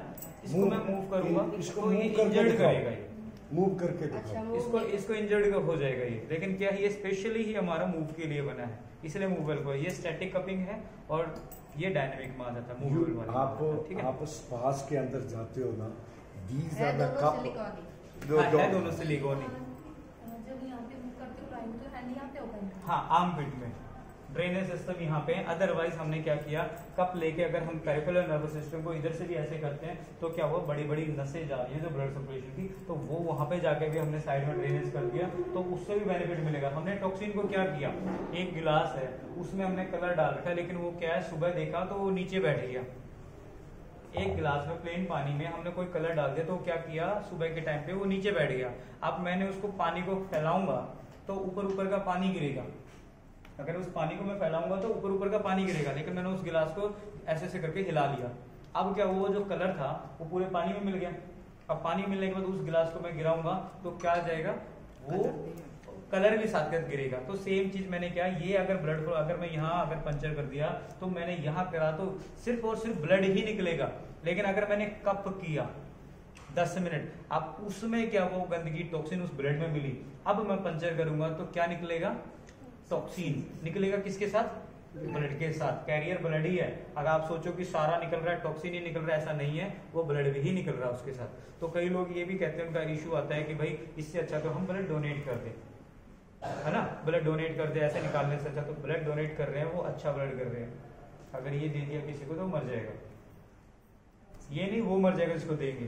[SPEAKER 3] इसको मैं मूव करूंगा, इसको ये इंजर्ड करेगा, ये
[SPEAKER 1] मूव करके
[SPEAKER 4] अच्छा,
[SPEAKER 1] दिखाओ।
[SPEAKER 3] इसको इंजर्ड हो जाएगा ये, लेकिन क्या है, ये स्पेशली ही हमारा मूव के लिए बना है, इसलिए मूवेबल को, ये स्टैटिक कपिंग है और ये डायनेमिक में आ जाता है मूवेबल वाला। ठीक है,
[SPEAKER 1] आप स्पास के अंदर जाते हो ना, these
[SPEAKER 5] है
[SPEAKER 1] are the
[SPEAKER 5] दोनों
[SPEAKER 1] cup,
[SPEAKER 5] सिलिकॉन
[SPEAKER 3] है दोनों सिलिकॉन ही।
[SPEAKER 2] जब यहाँ पे मूव करते हो प्राइम तो हैंड यहाँ पे होगा इनका।
[SPEAKER 3] हाँ, आर्म पिट में ड्रेनेज सिस्टम यहाँ पे है। अदरवाइज हमने क्या किया, कप लेके अगर हम पेरिफेरल नर्वस सिस्टम को इधर से भी ऐसे करते हैं तो क्या हुआ, बड़ी बड़ी नसें जा रही है जो ब्लड सर्कुलेशन की, तो वो वहां पे जाके भी हमने साइड में ड्रेनेज कर दिया, तो उससे भी बेनिफिट मिलेगा। हमने टॉक्सिन को क्या किया, एक गिलास है उसमें हमने कलर डाल रखा है, लेकिन वो क्या है, सुबह देखा तो वो नीचे बैठ गया, एक गिलास में प्लेन पानी में हमने कोई कलर डाल दिया, तो क्या किया, सुबह के टाइम पे वो नीचे बैठ गया। अब मैंने उसको पानी को फैलाऊंगा तो ऊपर ऊपर का पानी गिरेगा, अगर उस पानी को मैं फैलाऊंगा तो ऊपर ऊपर का पानी गिरेगा, लेकिन मैंने उस गिलास को ऐसे ऐसे करके हिला लिया। अब क्या हुआ, जो कलर था वो पूरे पानी में मिल गया। अब पानी मिलने के बाद उस गिलास को मैं गिराऊंगा तो क्या आ जाएगा, वो कलर भी साथ साथ गिरेगा। तो सेम चीज मैंने क्या, ये अगर ब्लड फ्लो अगर मैं यहाँ अगर पंचर कर दिया तो मैंने यहाँ करा तो सिर्फ और सिर्फ ब्लड ही निकलेगा, लेकिन अगर मैंने कप किया 10 मिनट, अब उसमें क्या वो गंदगी टॉक्सिन उस ब्लड में मिली, अब मैं पंचर करूंगा तो क्या निकलेगा, टॉक्सिन निकलेगा। किसके साथ, ब्लड के साथ। कैरियर ब्लड ही है। अगर आप सोचो कि सारा निकल रहा है, टॉक्सिन ही निकल रहा है, ऐसा नहीं है, वो ब्लड भी ही निकल रहा है उसके साथ। तो कई लोग ये भी कहते हैं, उनका इश्यू आता है कि भाई इससे अच्छा तो हम ब्लड डोनेट कर दें, है ना, ब्लड डोनेट कर दे, ऐसे निकालने से अच्छा तो ब्लड डोनेट कर रहे हैं, वो अच्छा ब्लड कर रहे हैं। अगर ये दे दिया किसी को तो मर जाएगा, ये नहीं वो मर जाएगा जिसको देंगे,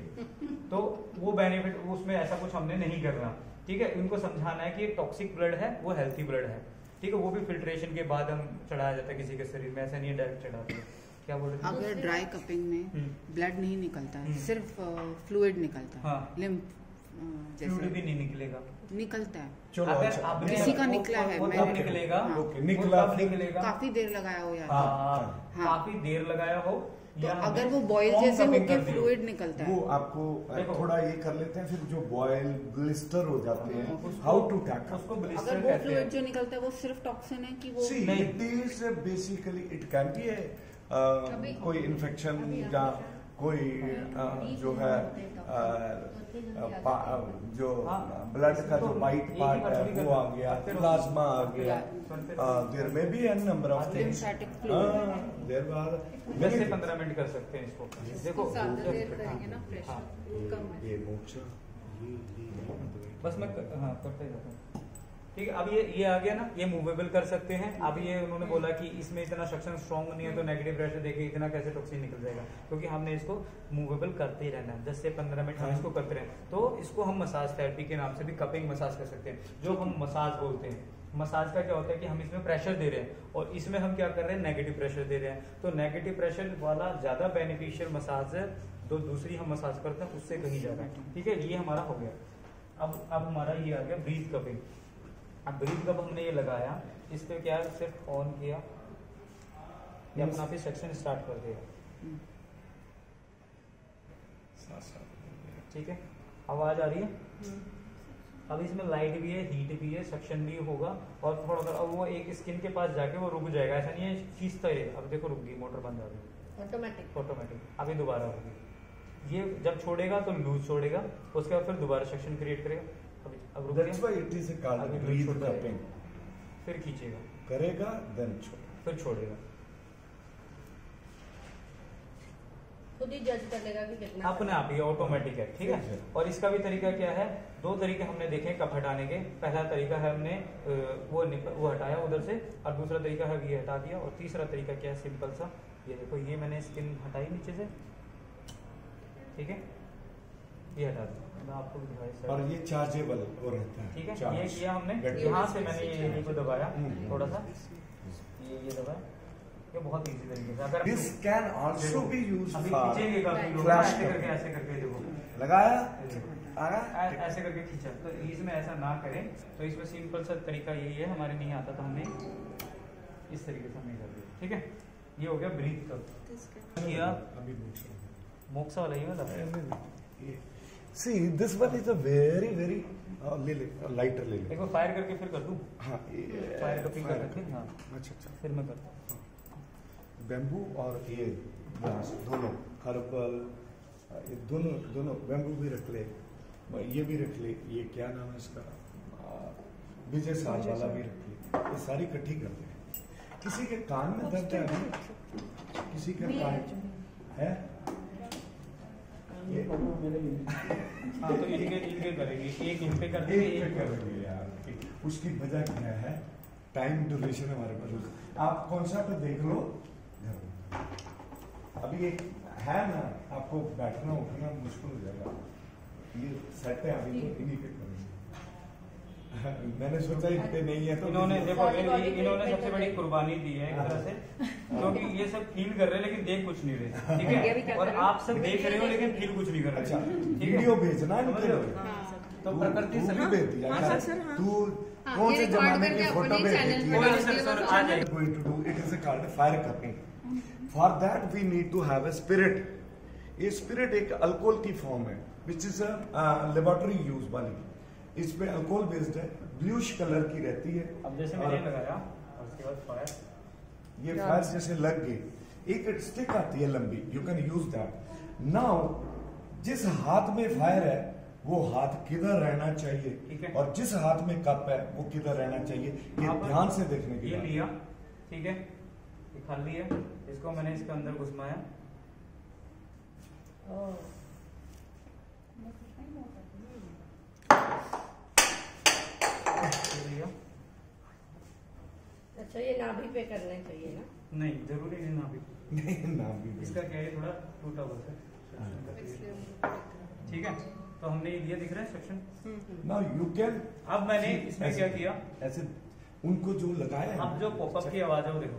[SPEAKER 3] तो वो बेनिफिट उसमें ऐसा कुछ हमने नहीं करना। ठीक है, उनको समझाना है कि ये टॉक्सिक ब्लड है, वो हेल्थी ब्लड है। ठीक है, वो भी फिल्ट्रेशन के बाद हम चढ़ाया जाता है किसी के शरीर में, ऐसा नहीं है डायरेक्ट चढ़ाते हैं। क्या बोल रहे थे?
[SPEAKER 5] अगर ड्राई कपिंग में ब्लड नहीं निकलता है, सिर्फ फ्लूइड निकलता है,
[SPEAKER 3] हाँ।
[SPEAKER 5] लिम्फ
[SPEAKER 3] फ्लूइड भी नहीं निकलेगा,
[SPEAKER 5] निकलता है,
[SPEAKER 1] चलो
[SPEAKER 3] अगर
[SPEAKER 1] अच्छा,
[SPEAKER 3] आपने
[SPEAKER 5] किसी का निकला है,
[SPEAKER 3] वो
[SPEAKER 5] मैंने-
[SPEAKER 3] तब निकलेगा,
[SPEAKER 5] हाँ।
[SPEAKER 1] ओके, निकला
[SPEAKER 3] वो तब निकलेगा,
[SPEAKER 5] काफी देर लगाया हो यार,
[SPEAKER 3] हाँ,
[SPEAKER 5] हाँ।
[SPEAKER 3] काफी देर लगाया हो,
[SPEAKER 5] तो
[SPEAKER 3] या
[SPEAKER 5] अगर
[SPEAKER 3] हमने
[SPEAKER 5] वो बॉयल
[SPEAKER 3] कम
[SPEAKER 5] जैसे
[SPEAKER 3] cupping
[SPEAKER 5] होके
[SPEAKER 3] कर दी हो।
[SPEAKER 5] फ्लूइड निकलता है,
[SPEAKER 1] वो आपको
[SPEAKER 3] देखो।
[SPEAKER 1] थोड़ा ये कर लेते हैं, फिर जो बॉयल ग्लिस्टर हो जाते हैं,
[SPEAKER 3] उसको-
[SPEAKER 1] हाउ टू टैकल।
[SPEAKER 3] उसको
[SPEAKER 5] अगर
[SPEAKER 3] ब्लिस्टर
[SPEAKER 5] वो
[SPEAKER 3] कहते
[SPEAKER 5] फ्लूइड
[SPEAKER 3] हैं।
[SPEAKER 5] जो निकलता है वो सिर्फ टॉक्सिन है कि वो
[SPEAKER 1] See,
[SPEAKER 3] नहीं।
[SPEAKER 1] it is basically it can be
[SPEAKER 2] अभी-
[SPEAKER 1] कोई इन्फेक्शन
[SPEAKER 2] अभी
[SPEAKER 1] या
[SPEAKER 2] आप-
[SPEAKER 1] कोई जो है जो
[SPEAKER 3] हाँ।
[SPEAKER 1] ब्लड का जो
[SPEAKER 3] तो
[SPEAKER 1] वाइट
[SPEAKER 3] एक ही
[SPEAKER 1] पार्ट
[SPEAKER 3] बात
[SPEAKER 1] है
[SPEAKER 3] थोड़ी
[SPEAKER 1] वो आ
[SPEAKER 3] करते
[SPEAKER 1] गया,
[SPEAKER 3] हैं।
[SPEAKER 1] प्लाज्मा आ गया,
[SPEAKER 3] सुनते
[SPEAKER 1] देयर में be an number of things,
[SPEAKER 5] lymphatic fluid।
[SPEAKER 1] There are
[SPEAKER 3] 10 से 15 मिनट कर सकते हैं इसको। देखो
[SPEAKER 2] ज्यादा देर करेंगे ना,
[SPEAKER 3] हाँ।
[SPEAKER 2] प्रेशर कम है।
[SPEAKER 1] ये मोक्षा
[SPEAKER 3] बस मैं हाँ करते जाता हूँ। ठीक है, अब ये आ गया ना, ये मूवेबल कर सकते हैं। अब ये उन्होंने बोला कि इसमें इतना सक्शन स्ट्रॉन्ग नहीं है तो नेगेटिव प्रेशर देके इतना कैसे टॉक्सिन निकल जाएगा, क्योंकि हमने इसको मूवेबल करते ही रहना है। 10 से 15 मिनट हम इसको करते रहें, तो इसको हम मसाज थेरेपी के नाम से भी कपिंग मसाज कर सकते हैं, जो हम मसाज बोलते हैं। मसाज का क्या होता है कि हम इसमें प्रेशर दे रहे हैं और इसमें हम क्या कर रहे हैं, नेगेटिव प्रेशर दे रहे हैं। तो नेगेटिव प्रेशर वाला ज्यादा बेनिफिशियल मसाज है, तो दूसरी हम मसाज करते हैं उससे कहीं ज्यादा। ठीक है, ये हमारा हो गया। अब हमारा ये आ गया ब्रीथ कपिंग। अब ब्रीथ कप हमने ये लगाया, इस पे क्या सिर्फ ऑन किया, ये अपना भी सेक्शन स्टार्ट कर देगा। ठीक है, आवाज आ रही है। अब इसमें लाइट भी है, हीट भी है, सक्शन भी होगा और थोड़ा सा अब वो एक स्किन के पास जाके वो रुक जाएगा, ऐसा नहीं है खींचता है। अब देखो रुक गई, मोटर बंद आ गई ऑटोमेटिक। अभी दोबारा होगी, ये जब छोड़ेगा तो लूज छोड़ेगा, उसके बाद फिर दोबारा सक्शन क्रिएट करेगा। अब रुक
[SPEAKER 1] दैट्स
[SPEAKER 3] गया,
[SPEAKER 1] व्हाई इट इज कॉल्ड
[SPEAKER 3] अभी
[SPEAKER 1] ब्रीथ
[SPEAKER 3] छोड़ देगा।
[SPEAKER 1] कपिंग।
[SPEAKER 3] फिर खींचेगा,
[SPEAKER 1] करेगा देन छोड़,
[SPEAKER 3] फिर छोड़ेगा।
[SPEAKER 2] खुद ही जज कर लेगा कि कितना
[SPEAKER 3] अपने आप ही ऑटोमेटिक है। ठीक है, और इसका भी तरीका क्या है, 2 तरीके हमने देखे कप हटाने के। पहला तरीका है हमने वो हटाया उधर से, और दूसरा तरीका है ये हटा दिया, और तीसरा तरीका क्या है, सिंपल सा, ये देखो, ये मैंने स्किन हटाई नीचे से, ठीक है, ये हटा दिया। मैं आपको दिखाई सर,
[SPEAKER 1] और ये चार्जेबल वो रहता है।
[SPEAKER 3] ठीक है,
[SPEAKER 1] charge।
[SPEAKER 3] ये किया हमने,
[SPEAKER 1] Get
[SPEAKER 3] यहाँ
[SPEAKER 1] it?
[SPEAKER 3] से मैंने ये को दबाया थोड़ा सा, ये दबाया, ये बहुत इजी तरीके से। अगर
[SPEAKER 1] This can also be used
[SPEAKER 3] अभी
[SPEAKER 1] for
[SPEAKER 3] खींचेंगे काफी लोग,
[SPEAKER 1] flash
[SPEAKER 3] ऐसे
[SPEAKER 1] cupping।
[SPEAKER 3] करके देखो,
[SPEAKER 1] लगाया आया
[SPEAKER 3] ऐसे करके खींचा। तो इसमें ऐसा ना करें, तो इसमें सिंपल सा तरीका यही है, हमारे नहीं आता तो हमने इस तरीके से हमने कर दिया। ठीक है, ये हो गया ब्रीथ कप किया।
[SPEAKER 1] अभी
[SPEAKER 3] मोक्सा वाला ये वाला,
[SPEAKER 1] see this one is a very very ले लाइटर ले ले
[SPEAKER 3] एक बार फायर करके फिर कर दूं,
[SPEAKER 1] हाँ
[SPEAKER 3] फायर कपिंग कर करके, हाँ
[SPEAKER 1] अच्छा अच्छा
[SPEAKER 3] फिर मैं करता हूँ।
[SPEAKER 1] बैम्बू और ये ग्लास दोनों हर्बल, ये दोनों बैम्बू भी रख ले, ये भी रख ले, ये क्या नाम है इसका, विजय साल वाला भी रख ले, ये सारी इकट्ठी कर दे। किसी के कान में दर्द है अभी? किसी के कान है ये
[SPEAKER 3] हाँ, तो इनके करेंगे, एक इन पे कर देंगे, एक कर देंगे।
[SPEAKER 1] यार उसकी वजह क्या है, टाइम ड्यूरेशन हमारे पास। आप कौन सा पे देख लो, अभी एक है ना, आपको बैठना उठना मुश्किल हो जाएगा, ये सेट है, अभी तो इन्हीं पे करेंगे। मैंने सोचा इन पे नहीं है तो
[SPEAKER 3] इन्होंने देखो, इन्होंने सबसे बड़ी कुर्बानी दी है एक तरह से, तो हो कि ये सब फील कर रहे हैं लेकिन देख कुछ नहीं रहे, ठीक
[SPEAKER 4] ये भी
[SPEAKER 3] है,
[SPEAKER 4] क्या
[SPEAKER 3] और
[SPEAKER 4] कर रहे हो?
[SPEAKER 3] आप सब देख रहे हो लेकिन फील कुछ नहीं कर रहे।
[SPEAKER 1] अच्छा,
[SPEAKER 3] ठीक है?
[SPEAKER 1] वीडियो भेजना है
[SPEAKER 3] समझ रहे हो? तो प्रकृति
[SPEAKER 1] तू
[SPEAKER 3] से
[SPEAKER 1] भी भेज दिया
[SPEAKER 4] हाँ,
[SPEAKER 1] यार।
[SPEAKER 4] सर, हाँ।
[SPEAKER 1] तू
[SPEAKER 2] हाँ,
[SPEAKER 1] कौन
[SPEAKER 2] ये
[SPEAKER 1] से
[SPEAKER 2] रिकॉर्ड
[SPEAKER 1] जमाने
[SPEAKER 2] करके
[SPEAKER 1] की फोटो
[SPEAKER 2] अपने
[SPEAKER 1] भेज
[SPEAKER 2] चैनल
[SPEAKER 1] देती
[SPEAKER 2] पे
[SPEAKER 1] है?
[SPEAKER 3] कोई नहीं सर, आ जाएगा।
[SPEAKER 1] Going to do it is called fire cupping. For that we need to have a spirit. ये spirit एक अल्कोहल की फॉर्म है, which is a laboratory use वाली। इस पे अल्कोहल बेस्ड है, ब्लूइश कलर की रहती है।
[SPEAKER 3] अब जैसे
[SPEAKER 1] और
[SPEAKER 3] मैंने लगाया और उसके बाद फायर,
[SPEAKER 1] ये फायर जैसे लग गई, एक स्टिक आती है लंबी, you can use that. Now जिस हाथ में फायर है वो हाथ किधर रहना चाहिए,
[SPEAKER 3] ठीक है।
[SPEAKER 1] और जिस हाथ में कप है वो किधर रहना चाहिए, ये
[SPEAKER 3] यहाँ पर
[SPEAKER 1] ध्यान से देखने की
[SPEAKER 3] ये
[SPEAKER 1] बात है।
[SPEAKER 3] लिया, ठीक है, ये खाली है, इसको मैंने इसके अंदर घुसमाया, ये लिया।
[SPEAKER 4] अच्छा, ये नाभि पे करना चाहिए ना?
[SPEAKER 3] नहीं जरूरी नहीं ना अभी,
[SPEAKER 1] नहीं नाम भी
[SPEAKER 3] इसका क्या है थोड़ा टूटा हुआ है, ठीक है। तो हमने ये दिया, दिख रहा है सेक्शन।
[SPEAKER 1] नाउ यू कैन,
[SPEAKER 3] अब मैंने इसमें क्या किया,
[SPEAKER 1] ऐसे उनको जो लगाया है
[SPEAKER 3] अब जो
[SPEAKER 1] ना,
[SPEAKER 3] पॉपअप की आवाज है वो देखो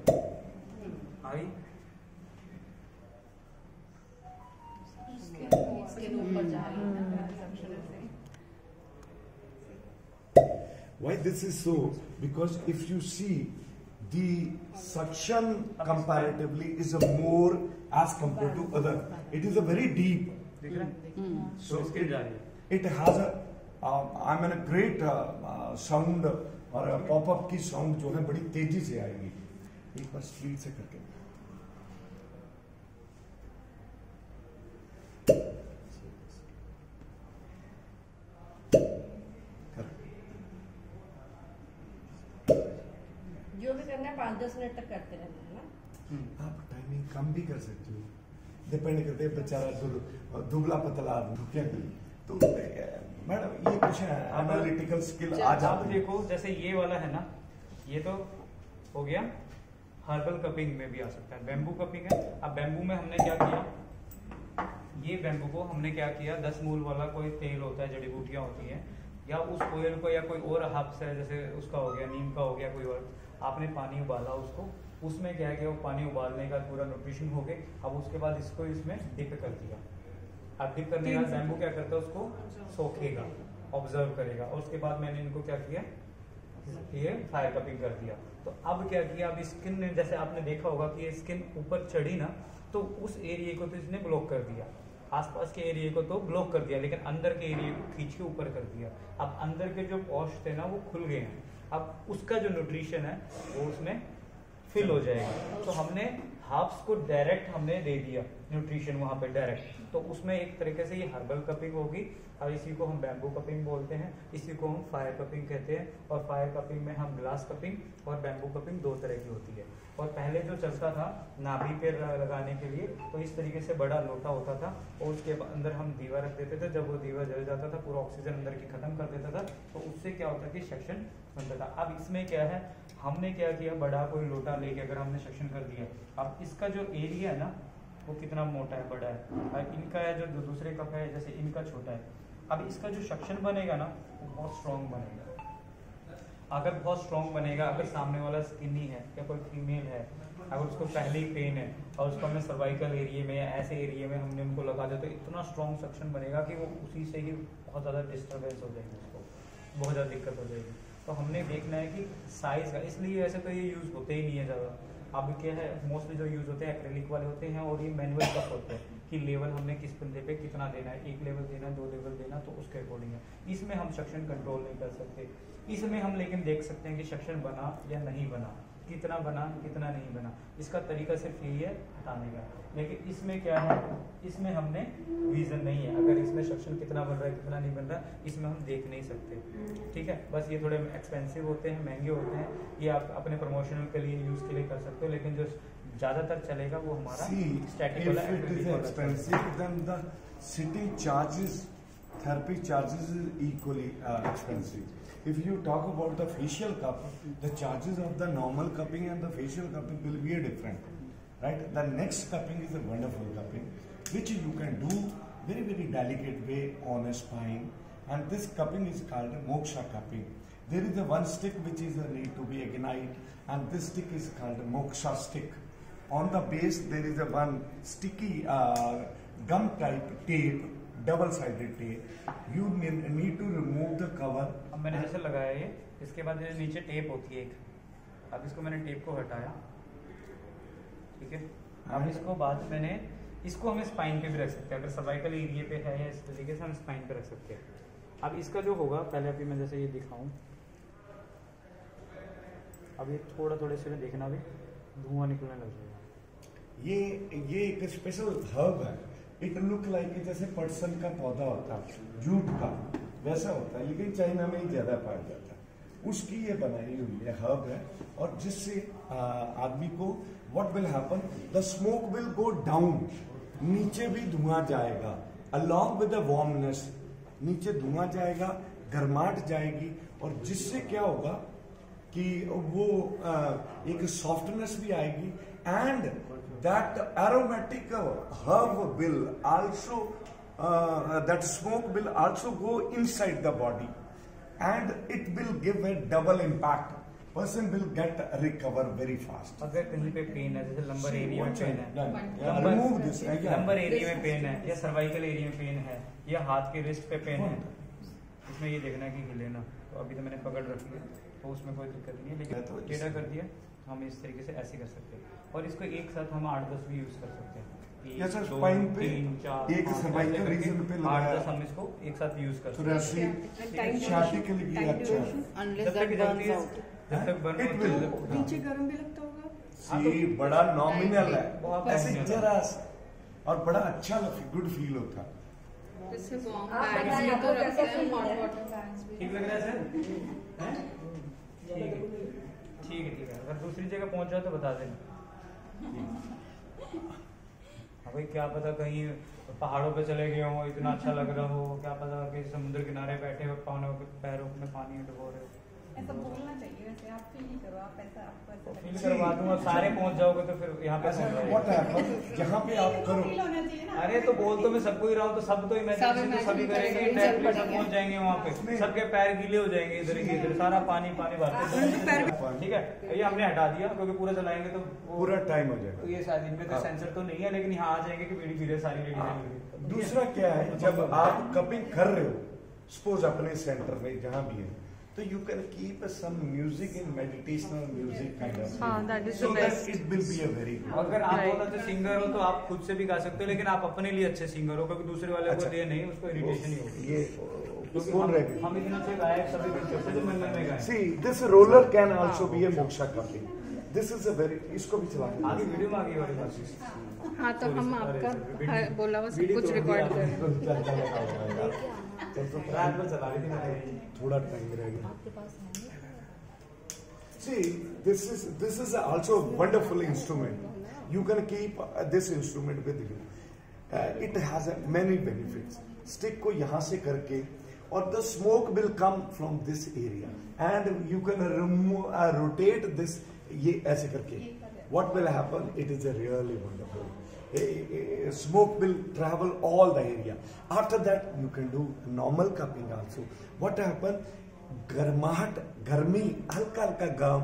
[SPEAKER 3] आई,
[SPEAKER 2] स्किन ऊपर जा रही है ना, suction से।
[SPEAKER 1] why this is so, because if you see the suction comparatively is a more as compared to other, it is a very deep,
[SPEAKER 3] दिख रहा है,
[SPEAKER 1] so
[SPEAKER 3] स्किन जा रही है।
[SPEAKER 1] it has a I mean a great sound, और पॉपअप की साउंड जो है बड़ी तेजी से आएगी। एक बार स्पीड से करके
[SPEAKER 4] जो भी करना है 5-10 मिनट तक करते रहना है ना।
[SPEAKER 1] आप टाइमिंग कम भी कर सकते हो, डिपेंड करते हैं बेचारा दुबला पतला आदमी क्या करे। तो मैडम ये कुछ एनालिटिकल स्किल आ
[SPEAKER 3] आप
[SPEAKER 1] जाती है।
[SPEAKER 3] देखो जैसे ये वाला है ना, ये तो हो गया, हर्बल कपिंग में भी आ सकता है, बैम्बू कपिंग है। अब बैम्बू में हमने क्या किया, ये बैम्बू को हमने क्या किया, 10 मूल वाला कोई तेल होता है, जड़ी बूटियां होती हैं, या उस ऑयल को, या कोई और हब्स है, जैसे उसका हो गया, नीम का हो गया, कोई और, आपने पानी उबाला उसको, उसमें क्या किया, वो पानी उबालने का पूरा न्यूट्रिशन हो गया। अब उसके बाद इसको इसमें डिप कर दिया। अब डिप करने के बाद बैम्बू क्या करता है, उसको सोखेगा, ऑब्जर्व करेगा, और उसके बाद मैंने इनको क्या किया, ये फायर कपिंग कर दिया। तो अब क्या किया, अब स्किन ने, जैसे आपने देखा होगा कि ये स्किन ऊपर चढ़ी ना, तो उस एरिया को तो इसने ब्लॉक कर दिया, आसपास के एरिया को तो ब्लॉक कर दिया, लेकिन अंदर के एरिया को खींच के ऊपर कर दिया। अब अंदर के जो पॉश थे ना वो खुल गए हैं, अब उसका जो न्यूट्रिशन है वो उसमें फिल हो जाएगा। तो हमने हर्ब्स को डायरेक्ट हमने दे दिया न्यूट्रिशन वहां पे डायरेक्ट, तो उसमें एक तरीके से ये हर्बल कपिंग होगी, और इसी को हम बैम्बू कपिंग बोलते हैं, इसी को हम फायर कपिंग कहते हैं। और फायर कपिंग में हम ग्लास कपिंग और बैम्बू कपिंग 2 तरह की होती है। और पहले जो चलता था नाभि पे लगाने के लिए, तो इस तरीके से बड़ा लोटा होता था, और उसके अंदर हम दीवा रख देते थे, जब वो दीवा जल जाता था, पूरा ऑक्सीजन अंदर की खत्म कर देता था, तो उससे क्या होता कि सेक्शन बनता था। अब इसमें क्या है, हमने क्या किया, बड़ा कोई लोटा लेके अगर हमने सेक्शन कर दिया, अब इसका जो एरिया है ना वो कितना मोटा है, बड़ा है, और इनका है जो दूसरे कप है, जैसे इनका छोटा है। अब इसका जो सेक्शन बनेगा ना वो बहुत स्ट्रॉन्ग बनेगा। अगर बहुत स्ट्रॉन्ग बनेगा, अगर सामने वाला स्किनी है या कोई फीमेल है, अगर उसको पहले ही पेन है और उसको हमने सर्वाइकल एरिया में या ऐसे एरिया में हमने उनको लगा दिया, तो इतना स्ट्रॉन्ग सेक्शन बनेगा कि वो उसी से ही बहुत ज़्यादा डिस्टर्बेंस हो जाएगी, उसको बहुत ज़्यादा दिक्कत हो जाएगी। तो हमने देखना है कि साइज का, इसलिए ऐसे तो ये यूज़ होते ही नहीं है ज़्यादा। अब क्या है, मोस्टली जो यूज़ होते हैं एक्रेलिक वाले होते हैं, और ये मैनुअल कप होते हैं कि लेवल हमने किस बंदे पे कितना देना है, 1 लेवल देना, 2 लेवल देना, तो उसके अकॉर्डिंग है। इसमें हम सेक्शन कंट्रोल नहीं कर सकते। इसमें हम लेकिन देख सकते हैं कि सेक्शन बना या नहीं बना, कितना बना कितना नहीं बना। इसका तरीका सिर्फ यही है हटाने का, लेकिन इसमें क्या है, इसमें हमने विजन नहीं है, अगर इसमें सेक्शन कितना बन रहा है कितना नहीं बन रहा है, इसमें हम देख नहीं सकते, ठीक है। बस ये थोड़े एक्सपेंसिव होते हैं, महंगे होते हैं, ये आप अपने प्रमोशनल के लिए यूज़ के लिए कर सकते हो, लेकिन जो ज़्यादातर चलेगा वो हमारा स्टैटिक वाला
[SPEAKER 1] expensive, then the city charges, therapy charges is equally expensive. If you talk about the facial cup, the charges of the normal cupping and the facial cupping will be different, right? The next cupping is a wonderful cupping, which you can do very, very delicate way on a spine, and this cupping is called moksha cupping. There is a one stick which is need to be ignited, and this stick is called moksha stick. On the base there is a one sticky gum type tape, double-sided tape. You need to remove the cover.
[SPEAKER 3] अब मैंने जैसे लगाया ये, इसके बाद ये नीचे टेप होती है एक, अब इसको मैंने टेप को हटाया, ठीक है। अब इसको बाद मैंने इसको हम स्पाइन पे भी रख सकते हैं, अगर सर्वाइकल एरिया पे है या इस तरीके से हम स्पाइन पे रख सकते हैं। अब इसका जो होगा, पहले अभी मैं जैसे ये दिखाऊं, अब ये थोड़े से देखना भी धुआं निकलने लग जाएगा।
[SPEAKER 1] ये एक स्पेशल हर्ब है। इट लुक लाइक जैसे पटसन का पौधा होता है, जूट का वैसा होता है, लेकिन चाइना में ही ज्यादा पाया जाता है। उसकी ये बनाई हुई है हर्ब है, और जिससे आदमी को what will happen, the smoke will go down, नीचे भी धुआं जाएगा, अलॉन्ग विद द वार्मनेस, नीचे धुआं जाएगा, गर्माहट जाएगी, और जिससे क्या होगा कि वो एक सॉफ्टनेस भी आएगी, and that aromatic herb will also that smoke will also go inside the body, and it will give A double impact, person will get recover very fast.
[SPEAKER 3] अगर कहीं पे पेन है, जैसे लंबर एरिया में पेन है,
[SPEAKER 1] रिमूव दिस,
[SPEAKER 3] लंबर एरिया में पेन है, या सर्वाइकल एरिया में पेन है, या हाथ के रिस्ट पे पेन है, इसमें ये देखना है कि हिले ना। तो अभी तो मैंने पकड़ रखी है, तो उसमें कोई दिक्कत नहीं है, लेकिन टेढ़ा कर दिया, हम इस तरीके से ऐसे कर सकते हैं, और इसको एक साथ हम 8-10 भी यूज कर सकते हैं।
[SPEAKER 1] जैसे स्पाइन पे एक सर्वाइकल रीजन पे लगाया,
[SPEAKER 3] 8-10 हम इसको एक साथ यूज कर सकते
[SPEAKER 1] थोड़ा सी शादी के लिए अच्छा है।
[SPEAKER 5] Unless that burns out.
[SPEAKER 3] जब तक बर्न
[SPEAKER 1] It will.
[SPEAKER 4] नीचे गर्म भी लगता होगा।
[SPEAKER 1] सी बड़ा नॉमिनल है,
[SPEAKER 3] बहुत
[SPEAKER 1] ऐसे
[SPEAKER 3] nominal है।
[SPEAKER 1] जरा सा, और बड़ा अच्छा गुड फील होता है।
[SPEAKER 2] जैसे वार्म बैग्स में तो रखते हैं, हॉट वाटर बैग्स भी।
[SPEAKER 3] ठीक लग रहा है सर? हैं? ठीक है। अगर दूसरी जगह पहुंच जाओ तो बता देना। भाई क्या पता कहीं पहाड़ों पे चले गए हो, इतना अच्छा लग रहा हो, क्या पता कि समुद्र किनारे बैठे हो, पानों के पैरों में पानी में डुबो रहे हो।
[SPEAKER 6] ऐसा बोलना चाहिए वैसे, आप फील ही करो, आप ऐसा आपको ऐसा
[SPEAKER 3] फील करवा दूंगा, सारे पहुंच जाओगे तो फिर यहाँ पे
[SPEAKER 1] ऐसा
[SPEAKER 3] पहुंच
[SPEAKER 1] व्हाट
[SPEAKER 3] जाएंगे।
[SPEAKER 1] हैपन, जहाँ पे आप करो,
[SPEAKER 6] फील होना चाहिए ना।
[SPEAKER 3] अरे तो बोल तो मैं सबको ही रहा हूँ, तो सब तो इमेजिनेशन तो सभी करेंगे, डायरेक्टली सब पहुंच जाएंगे वहाँ पे, सबके पैर गीले हो जाएंगे, इधर की इधर सारा पानी भरते। ठीक है, ये हमने हटा दिया क्योंकि पूरा चलाएंगे तो
[SPEAKER 1] पूरा टाइम हो जाएगा।
[SPEAKER 3] ये शायद इनमें तो सेंसर तो नहीं है, लेकिन यहाँ आ जाएंगे कि बीड़ी पी रहे सारी लेडीज।
[SPEAKER 1] दूसरा क्या है, जब आप कपिंग कर रहे हो, सपोज अपने सेंटर में जहाँ भी है, तो you can keep some music in meditational music kind of thing.
[SPEAKER 4] that is
[SPEAKER 1] So
[SPEAKER 4] the
[SPEAKER 1] that
[SPEAKER 4] best.
[SPEAKER 1] it will be a very good.
[SPEAKER 3] अगर आप बहुत अच्छे सिंगर हो तो आप खुद से भी गा सकते हो, लेकिन आप अपने लिए अच्छे सिंगर हो, क्योंकि दूसरे वाले को दिए नहीं, उसको इरिटेशन ही होगी।
[SPEAKER 1] ये कौन रहेगा?
[SPEAKER 3] हम इतने अच्छे गायक सभी पिक्चर से मंदिर में गाए।
[SPEAKER 1] See, this roller can also be a moksha cupping. This is a very, इसको भी चला के
[SPEAKER 3] आगे वीडियो में आगे वाली बात।
[SPEAKER 2] हाँ, तो हम आपका बोला हुआ सब कुछ रिकॉर्ड कर रहे हैं।
[SPEAKER 3] रात में चला रही थी मैं।
[SPEAKER 1] थोड़ा टाइम रहेगा। See, this is also a wonderful instrument. You can keep this instrument with you. It has many benefits. Stick को यहाँ से करके, और the smoke will come from this area, and you can remove, rotate this ये ऐसे करके. What will happen? It is a really wonderful. Smoke will travel all the area. After that, you can do normal cupping also. What happen? गर्माहट, गर्मी, हल्का हल्का गम,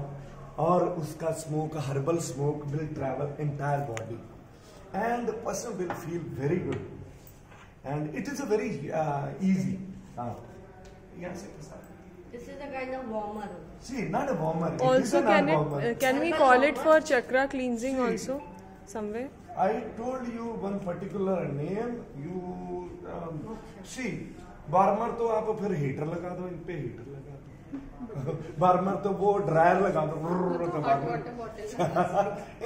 [SPEAKER 1] और उसका smoke, herbal smoke will travel entire body, and person will feel very good, and it is a very easy.
[SPEAKER 7] This is a kind of warmer.
[SPEAKER 1] See, not a warmer. It is
[SPEAKER 4] Also,
[SPEAKER 1] a non-warmer.
[SPEAKER 4] can we call it for chakra cleansing also somewhere?
[SPEAKER 1] I told you one particular name. You see, warmer तो आप फिर हीटर लगा दो, इन पे हीटर लगा दो. वार्मर तो वो ड्रायर लगा दो,
[SPEAKER 2] तो hot water bottle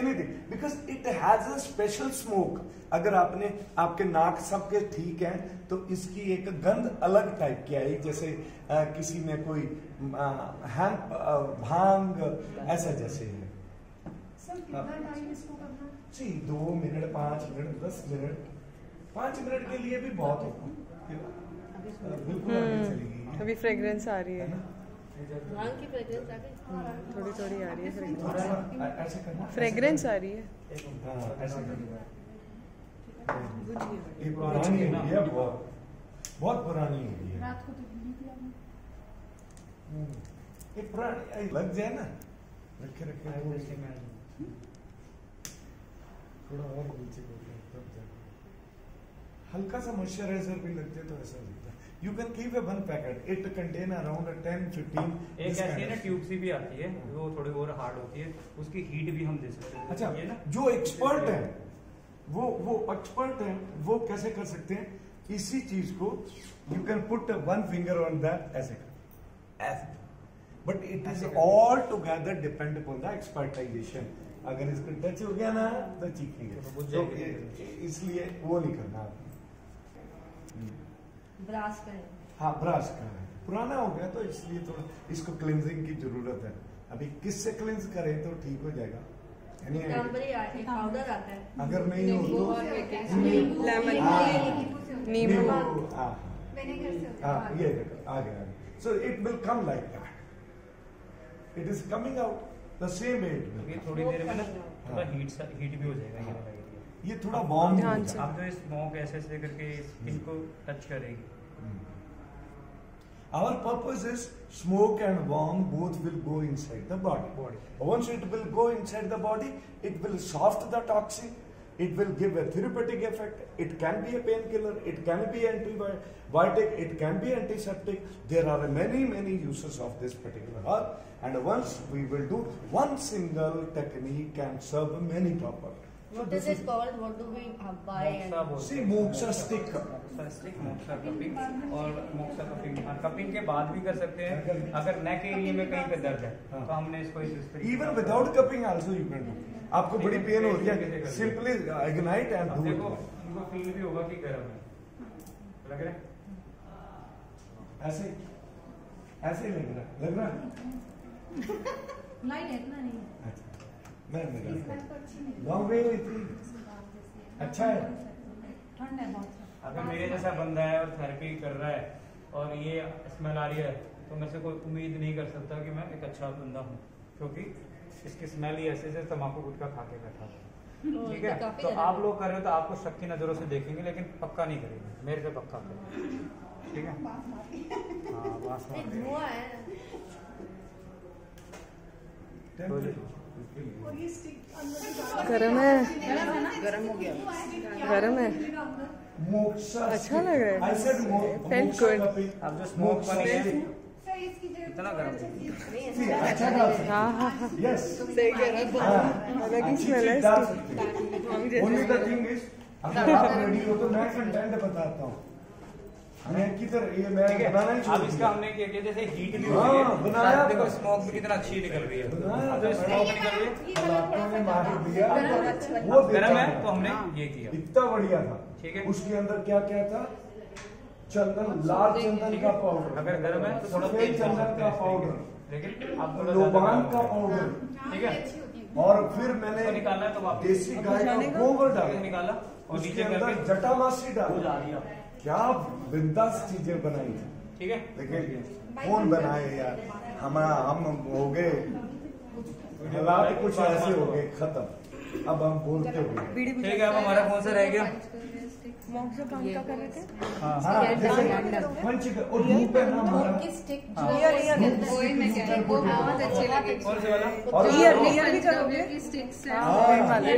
[SPEAKER 1] anything, because it has a special smoke. अगर आपने, आपके नाक सबके ठीक है, तो इसकी एक गंध अलग टाइप की आई, जैसे किसी ने कोई हैम्प, भांग, ऐसा जैसे है. जी 2 मिनट, 5 मिनट, 10 मिनट, 5 मिनट के लिए भी बहुत होगा. बिल्कुल आगे चलेगी.
[SPEAKER 4] अभी फ्रेग्रेंस आ रही है,
[SPEAKER 7] भांग की फ्रेग्रेंस आ गई।
[SPEAKER 4] थोड़ी थोड़ी आ रही है फ्रेग्रेंस.
[SPEAKER 1] थोड़ा ऐसे करना.
[SPEAKER 4] फ्रेग्रेंस आ रही है.
[SPEAKER 1] हाँ, ऐसे करना. ये पुरानी हो गई है, बहुत पुरानी हो गई है.
[SPEAKER 6] रात को तो भूली थी आपने।
[SPEAKER 1] ये पुरानी लग जाए ना, रखे रखे. थोड़ा और नीचे को तब जाके हल्का सा मॉइस्चराइजर भी लगते तो ऐसा दिखता है। You can keep a one packet, it contain around 10-15।
[SPEAKER 3] एक ऐसी है ना ट्यूब सी भी आती है, वो थोड़ी और हार्ड होती है, उसकी हीट भी हम दे सकते हैं।
[SPEAKER 1] अच्छा,
[SPEAKER 3] ये ना
[SPEAKER 1] जो एक्सपर्ट है वो एक्सपर्ट है, वो कैसे कर सकते हैं? इसी चीज को you can put one finger on that, ऐसे but it is all together depend upon the expertization. अगर इसको टच हो गया ना तो चीखेंगे, तो इसलिए वो नहीं करना।
[SPEAKER 7] ब्रास का है।
[SPEAKER 1] हाँ, ब्रश का है, पुराना हो गया तो इसलिए थोड़ा इसको क्लिनजिंग की जरूरत है। अभी किससे क्लिंज करें तो ठीक हो जाएगा?
[SPEAKER 7] टर्मरिक पाउडर आता है।
[SPEAKER 1] अगर नहीं हो तो
[SPEAKER 4] लेमन, नींबू।
[SPEAKER 2] विनेगर से होता है।
[SPEAKER 1] ये आ गया। So it will come like that, it is coming out the same as.
[SPEAKER 3] ये थोड़ी देर में ना थोड़ा हीट भी हो जाएगा ये वाला एरिया।
[SPEAKER 1] ये थोड़ा वार्म
[SPEAKER 4] हाँ,
[SPEAKER 1] हो जाएगा।
[SPEAKER 3] आप जो स्मोक ऐसे ऐसे करके स्किन को टच करेगी।
[SPEAKER 1] Our purpose is smoke and warm both will go inside the body. Once it will go inside the body, it will soft the toxin, it will give a therapeutic effect, it can be a painkiller, it can be antibiotic, it can be antiseptic. There are many uses of this particular herb, and once we will do one single technique can serve many purposes.
[SPEAKER 7] What is it called? What do we buy? And
[SPEAKER 1] See, moksha stick.
[SPEAKER 3] Moxa cupping और मोक्सा कपिंग कपिंग के बाद भी कर सकते हैं। अगर नेक एरिया में कहीं पे दर्द है तो हमने इसको
[SPEAKER 1] Even without cupping also you can do. आपको बड़ी पेन हो रही है, simply ignite and do
[SPEAKER 3] देखो
[SPEAKER 1] it.
[SPEAKER 3] उनको फील भी होगा कि गर्म है, लग रहा है
[SPEAKER 1] ऐसे ऐसे ही लग रहा है।
[SPEAKER 6] नहीं इतना नहीं है।
[SPEAKER 1] अच्छा, मैं लॉन्ग वे हुई थी, अच्छा है।
[SPEAKER 6] ठंड है बहुत।
[SPEAKER 3] अगर मेरे जैसा बंदा है और थेरेपी कर रहा है और ये स्मेल आ रही है तो मेरे से कोई उम्मीद नहीं कर सकता कि मैं एक अच्छा बंदा हूँ, क्योंकि इसकी स्मेल ही ऐसे से तम्बाकू गुटखा खा के बैठा है। ठीक है, तो आप लोग कर रहे हो तो आपको शक की नजरों से देखेंगे, लेकिन पक्का नहीं करेंगे, मेरे से पक्का करेंगे। ठीक है, हाँ बात
[SPEAKER 7] ये धुआं है।
[SPEAKER 4] गरम है,
[SPEAKER 5] गर्म हो गया।
[SPEAKER 4] गरम है।
[SPEAKER 1] मोक्सा
[SPEAKER 4] अच्छा लग रहा है।
[SPEAKER 1] I said
[SPEAKER 4] Felt good.
[SPEAKER 3] अब जो स्मोक बनी है इतना गर्म है।
[SPEAKER 1] अच्छा डाल सकते
[SPEAKER 4] हाँ हाँ हाँ,
[SPEAKER 1] यस
[SPEAKER 4] सही कह रहा है। अलग ही स्मेल है
[SPEAKER 1] डाल
[SPEAKER 4] इसकी।
[SPEAKER 1] सकते
[SPEAKER 4] मम्मी
[SPEAKER 1] ओनली द
[SPEAKER 4] जैसे
[SPEAKER 1] थिंग इज अगर आप रेडी हो तो मैं कंटेंट बताता हूँ। मैं किधर ये मैं
[SPEAKER 3] ठीक है,
[SPEAKER 1] बनाना ही
[SPEAKER 3] अब इसका हमने क्या किया, जैसे हीट भी हो
[SPEAKER 1] हाँ,
[SPEAKER 3] रही है,
[SPEAKER 1] बनाया।
[SPEAKER 3] अब देखो स्मोक भी कितना अच्छी निकल रही है।
[SPEAKER 1] बनाया।
[SPEAKER 3] अब जो स्मोक निकल रही है
[SPEAKER 1] हालातों ने मार दिया वो
[SPEAKER 3] गर्म है
[SPEAKER 1] देखा
[SPEAKER 3] तो हमने ये किया।
[SPEAKER 1] इतना बढ़िया था।
[SPEAKER 3] ठीक है,
[SPEAKER 1] उसके अंदर क्या क्या था? चंदन, लाल चंदन का पाउडर,
[SPEAKER 3] अगर गर्म है तो थोड़ा
[SPEAKER 1] सफेद
[SPEAKER 3] तेज
[SPEAKER 1] चंदन का पाउडर,
[SPEAKER 3] लेकिन आप थोड़ा
[SPEAKER 1] लोबान
[SPEAKER 3] ज्यादा
[SPEAKER 1] का पाउडर,
[SPEAKER 3] ठीक है,
[SPEAKER 1] और फिर मैंने
[SPEAKER 3] उसको निकालना है तो वापस
[SPEAKER 1] देसी गाय का गोबर डाला,
[SPEAKER 3] निकाला और
[SPEAKER 1] उसके
[SPEAKER 3] नीचे
[SPEAKER 1] अंदर
[SPEAKER 3] करके
[SPEAKER 1] जटामासी
[SPEAKER 3] हो
[SPEAKER 1] डाला।
[SPEAKER 3] जा रही है।
[SPEAKER 1] क्या बिंदास चीजें बनाई थी।
[SPEAKER 3] ठीक है,
[SPEAKER 1] देखिए कौन बनाए यार, हम हो गए, हालात कुछ ऐसे हो गए खत्म। अब हम बोलते हुए
[SPEAKER 4] बीड़ी
[SPEAKER 3] ठीक है, अब हमारा कौन सा रह गया?
[SPEAKER 4] मॉक से काम क्या कर रहे थे?
[SPEAKER 3] हाँ
[SPEAKER 1] हाँ, जैसे पंच और धूप है ना हमारा,
[SPEAKER 2] की स्टिक
[SPEAKER 3] हाँ।
[SPEAKER 2] जो
[SPEAKER 4] ईयर
[SPEAKER 2] वही मैं कह रही हूँ, वो बहुत अच्छे लगे।
[SPEAKER 3] कौन से वाला?
[SPEAKER 1] और
[SPEAKER 4] ईयर भी करोगे?
[SPEAKER 2] की स्टिक्स है।
[SPEAKER 1] हाँ, वो मैंने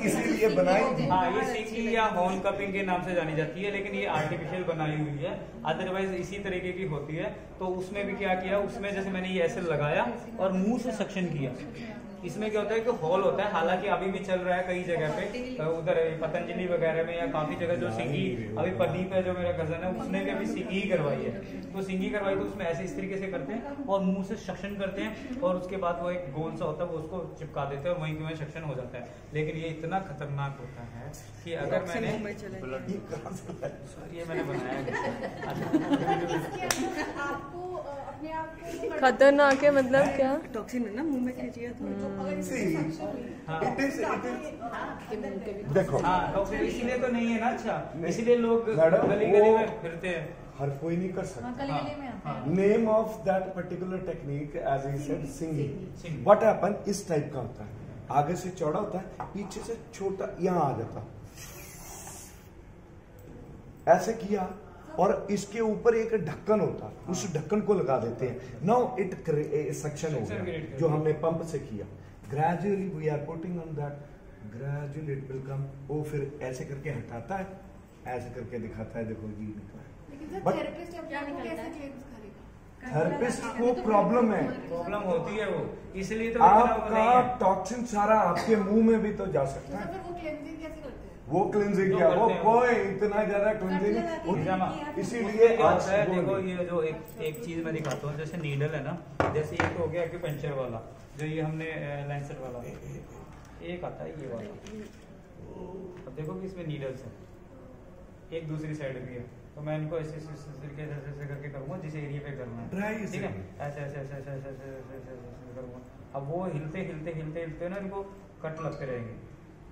[SPEAKER 1] इसीलिए बनाई थी।
[SPEAKER 3] हाँ, ये सिंकी या हॉर्न कपिंग के नाम से जानी जाती है, लेकिन ये आर्टिफिशियल बनाई हुई है। अदरवाइज इसी तरीके की होती है। तो उसमें भी क्या किया, उसमें जैसे मैंने ये ऐसे लगाया और मुंह से सक्शन किया। इसमें क्या होता है कि हॉल होता है, हालांकि अभी भी चल रहा है कई जगह पे, उधर पतंजलि वगैरह में या काफी जगह जो सिंगी, अभी प्रदीप है जो मेरा कजन है, उसने भी अभी सिंगी करवाई है। तो सिंगी करवाई तो उसमें ऐसे इस तरीके से करते हैं और मुंह से सक्शन करते हैं, और उसके बाद वो एक गोल सा होता है, वो उसको चिपका देते हैं और वहीं में सक्शन हो जाता है। लेकिन ये इतना खतरनाक होता है कि अगर मैंने ये मैंने बनाया
[SPEAKER 6] आपको अपने आप को
[SPEAKER 4] खतरनाक है मतलब क्या? टॉक्सिन है ना मुंह में खींचिए तो।
[SPEAKER 1] देखो
[SPEAKER 3] हाँ, तो फिर इसीलिए तो नहीं है ना। अच्छा, इसीलिए लोग
[SPEAKER 1] मैडम,
[SPEAKER 3] गली
[SPEAKER 1] वो-
[SPEAKER 3] गली में फिरते हैं।
[SPEAKER 1] हर कोई नहीं कर सकता।
[SPEAKER 6] गली में आता है।
[SPEAKER 1] Name of that particular technique as I said singing.
[SPEAKER 3] Singing।
[SPEAKER 1] What happen, इस टाइप का होता है, आगे से चौड़ा होता है, पीछे से छोटा, यहाँ आ जाता, ऐसे किया, और इसके ऊपर एक ढक्कन होता, उस ढक्कन को लगा देते हैं। नाउ इट सक्शन हो गया, जो हमने पंप से किया। Gradually we are putting on that gradually it will come. वो फिर ऐसे करके हटाता है, ऐसे करके दिखाता है, देखो ये निकला है।
[SPEAKER 2] लेकिन सर
[SPEAKER 1] But-
[SPEAKER 2] थेरेपिस्ट आपको कैसे क्लेम्स करेगा?
[SPEAKER 1] थेरेपिस्ट को प्रॉब्लम है,
[SPEAKER 3] प्रॉब्लम होती है वो, इसलिए तो इतना वो नहीं
[SPEAKER 1] आपका
[SPEAKER 3] है।
[SPEAKER 1] टॉक्सिन सारा आपके मुंह में भी तो जा सकता
[SPEAKER 2] तो
[SPEAKER 1] है।
[SPEAKER 2] फिर वो क्लेंजिंग कैसे करते हैं?
[SPEAKER 1] वो क्लिनजिंग
[SPEAKER 3] जो
[SPEAKER 1] क्या, वो
[SPEAKER 3] करते हैं
[SPEAKER 1] कोई इतना ज्यादा क्लिनजिंग इसीलिए
[SPEAKER 3] क्या
[SPEAKER 1] आज
[SPEAKER 3] होता है, देखो
[SPEAKER 1] बोलिए।
[SPEAKER 3] ये जो एक चीज मैं दिखाता हूँ, जैसे नीडल है ना, जैसे एक हो गया एक्यूपंक्चर वाला, जो ये हमने लैंसेट वाला, एक आता है ये वाला। अब देखो कि इसमें नीडल्स है, एक दूसरी साइड भी है, तो मैं इनको ऐसे तरीके से ऐसे करके करूंगा जिस एरिया पे करना है,
[SPEAKER 1] Dry
[SPEAKER 3] ठीक है,
[SPEAKER 1] से।
[SPEAKER 3] ऐसे ऐसे ऐसे ऐसे ऐसे ऐसे ऐसे ऐसे ऐसे करूंगा। अब वो हिलते हिलते हिलते हिलते ना इनको कट लगते रहेंगे।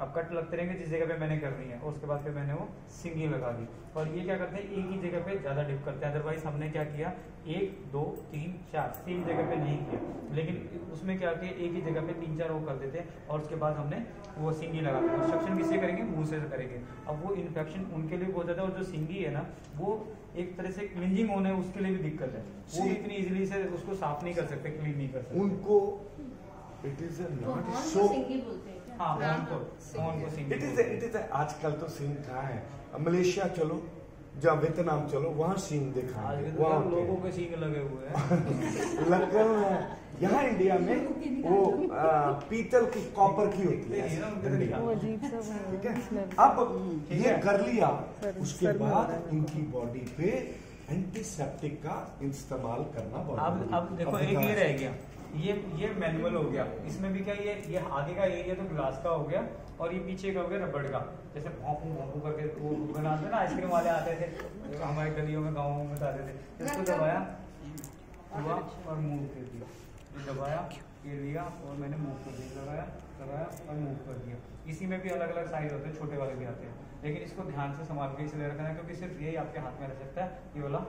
[SPEAKER 3] अब कट लगते रहेंगे जिस जगह पे मैंने करनी है, और उसके बाद फिर मैंने वो सिंगी लगा दी। और ये क्या करते हैं, एक ही जगह पे ज्यादा डिप करते हैं। अदरवाइज हमने क्या किया, 1 2 3 4 सेम जगह पे नहीं किया, लेकिन उसमें क्या किया, एक ही जगह पे 3 4 वो कर देते हैं, और उसके बाद हमने वो सिंगी लगा दी। कंस्ट्रक्शन किससे करेंगे, मुंह से करेंगे। अब वो इन्फेक्शन उनके लिए भी हो जाता है, और जो सिंगी है ना, वो एक तरह से क्लींजिंग होने उसके लिए भी दिक्कत है, वो इतनी इजीली से उसको साफ नहीं कर सकते, क्लीन नहीं कर सकते।
[SPEAKER 1] उनको इट इज नॉट
[SPEAKER 7] हॉर्न
[SPEAKER 1] सो,
[SPEAKER 7] को सिंगी बोलते हैं क्या?
[SPEAKER 3] हाँ, हॉर्न को सिंगी
[SPEAKER 1] इट इज आजकल तो सीन कहाँ है, मलेशिया चलो, जहाँ वियतनाम चलो, वहाँ सीन दिखाएंगे,
[SPEAKER 3] आजकल
[SPEAKER 1] वहाँ
[SPEAKER 3] तो लोगों के सींग लगे हुए हैं।
[SPEAKER 1] लगन है। यहाँ इंडिया में वो पीतल की, कॉपर की होती है इंडिया,
[SPEAKER 4] वो अजीब सा बना
[SPEAKER 1] ठीक
[SPEAKER 4] है,
[SPEAKER 1] है।
[SPEAKER 4] smell।
[SPEAKER 1] अब
[SPEAKER 3] ठीक
[SPEAKER 1] ये
[SPEAKER 3] है।
[SPEAKER 1] कर लिया,
[SPEAKER 4] सर,
[SPEAKER 1] उसके
[SPEAKER 4] सर में हो
[SPEAKER 1] बाद
[SPEAKER 4] रहा है।
[SPEAKER 1] इनकी बॉडी पे एंटीसेप्टिक का इस्तेमाल करना
[SPEAKER 3] अब देखो एक ये रह गया, ये मैनुअल हो गया। इसमें भी क्या, ये आगे का एरिया तो ग्लास का हो गया, और ये पीछे का हो गया रबड़ का। जैसे भौंपू भौंपू करके वो बनाते ना, आइसक्रीम वाले आते थे, जो हमारे गलियों में गाँवों में आते थे, इसको दबाया हुआ और मूव कर दिया, ये दबाया, ये लिया और मैंने मूव कर दिया, लगाया लगाया और मूव कर दिया। इसी में भी अलग अलग साइज होते हैं, छोटे वाले भी आते हैं, लेकिन इसको ध्यान से संभाल के इसलिए रखना है क्योंकि सिर्फ यही आपके हाथ में रह सकता है, ये वाला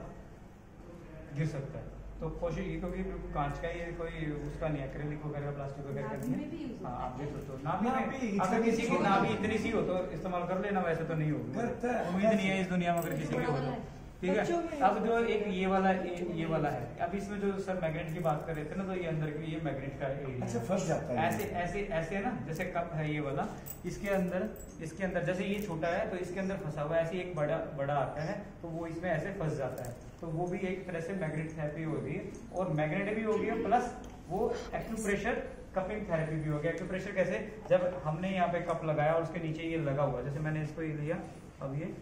[SPEAKER 3] गिर सकता है। तो कोशिश ये, क्योंकि कांच का ये कोई उसका नहीं, एक्रेलिक वगैरह प्लास्टिक वगैरह का नहीं है। हाँ, आप देख सकते हो नाभि में, अगर किसी की नाभि इतनी सी हो तो इस्तेमाल कर लेना, वैसे तो नहीं होगी, उम्मीद नहीं है इस दुनिया में अगर किसी की हो तो, ठीक है। अब जो एक ये वाला है, अब इसमें जो सर मैग्नेट की बात कर रहे थे ना, तो ये अंदर की ये मैग्नेट का एरिया
[SPEAKER 1] अच्छा फंस जाता है,
[SPEAKER 3] ऐसे ऐसे ऐसे है ना, जैसे कप है ये वाला, इसके अंदर जैसे ये छोटा है तो इसके अंदर फंसा हुआ है, ऐसे एक बड़ा आता है तो वो इसमें ऐसे फंस जाता है, तो वो भी एक तरह से मैग्नेट थेरेपी हो रही है, और मैग्नेट भी हो गया प्लस वो एक्यूप्रेशर कपिंग थेरेपी भी हो गया। एक्यूप्रेशर कैसे, जब हमने यहाँ पे कप लगाया और उसके नीचे ये लगा हुआ, जैसे मैंने इसको ये लिया, अब ये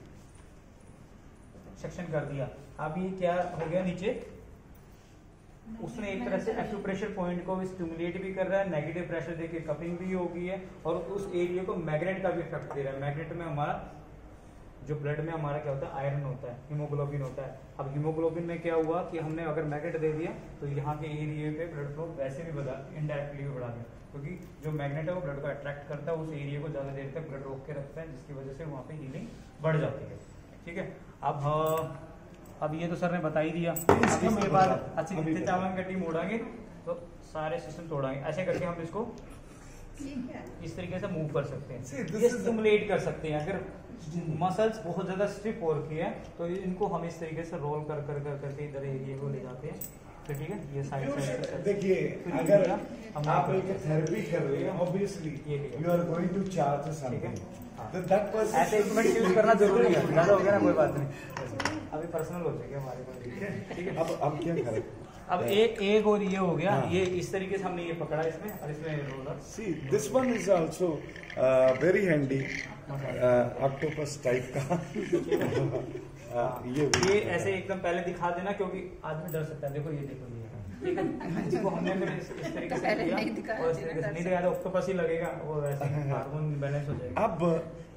[SPEAKER 3] सेक्शन कर दिया, अब ये क्या हो गया नीचे, उसने एक तरह से एक्यूप्रेशर पॉइंट को स्टिमुलेट भी कर रहा है, नेगेटिव प्रेशर देके कपिंग भी हो गई है, और उस एरिया को मैग्नेट का भी इफेक्ट दे रहा है। मैग्नेट में हमारा जो ब्लड में हमारा क्या होता है, आयरन होता है, हीमोग्लोबिन होता है। अब हीमोग्लोबिन में क्या हुआ कि हमने अगर मैग्नेट दे दिया तो यहाँ के एरिया पे ब्लड फ्लो वैसे भी बढ़ा, इनडायरेक्टली भी बढ़ा दिया, क्योंकि जो मैग्नेट है वो ब्लड को अट्रैक्ट करता है, उस एरिया को ज्यादा देर तक ब्लड रोक के रखता है, जिसकी वजह से वहाँ पे हीलिंग बढ़ जाती है, ठीक है। अब ये तो सर ने बता ही दिया। अब इसके बाद अच्छी चावल कट्टी मोड़ांगे तो सारे सिस्टम तोड़ांगे, ऐसे करके हम इसको इस तरीके से मूव कर सकते हैं, ये स्टिमुलेट कर सकते हैं। अगर मसल्स बहुत ज्यादा स्टिफ हो रखी है तो इनको हम इस तरीके से रोल कर कर कर करके इधर एरिया को ले जाते हैं, तो ठीक है। ये साइड से
[SPEAKER 1] देखिए, अगर आप एक थेरेपी कर रहे हैं, obviously you are going to charge something, that person
[SPEAKER 3] ऐसे इक्विपमेंट यूज करना जरूरी है, ज्यादा हो गया ना कोई बात नहीं, अभी पर्सनल हो जाएगा हमारे को, ठीक है।
[SPEAKER 1] अब क्या करें,
[SPEAKER 3] अब एक और ये हो गया, ये इस तरीके से हमने ये पकड़ा इसमें, और इसमें roller,
[SPEAKER 1] see this one is also very handy, octopus type का।
[SPEAKER 3] ये ऐसे एकदम पहले दिखा देना, क्योंकि आदमी डर सकता है। देखो ये, देखो ये, ठीक है। इसको हमने फिर इस तरीके से किया, और इस तरीके से नहीं दिखाया तो ऑक्टोपस ही लगेगा, वो वैसे हार्मोन बैलेंस हो जाएगा।
[SPEAKER 1] अब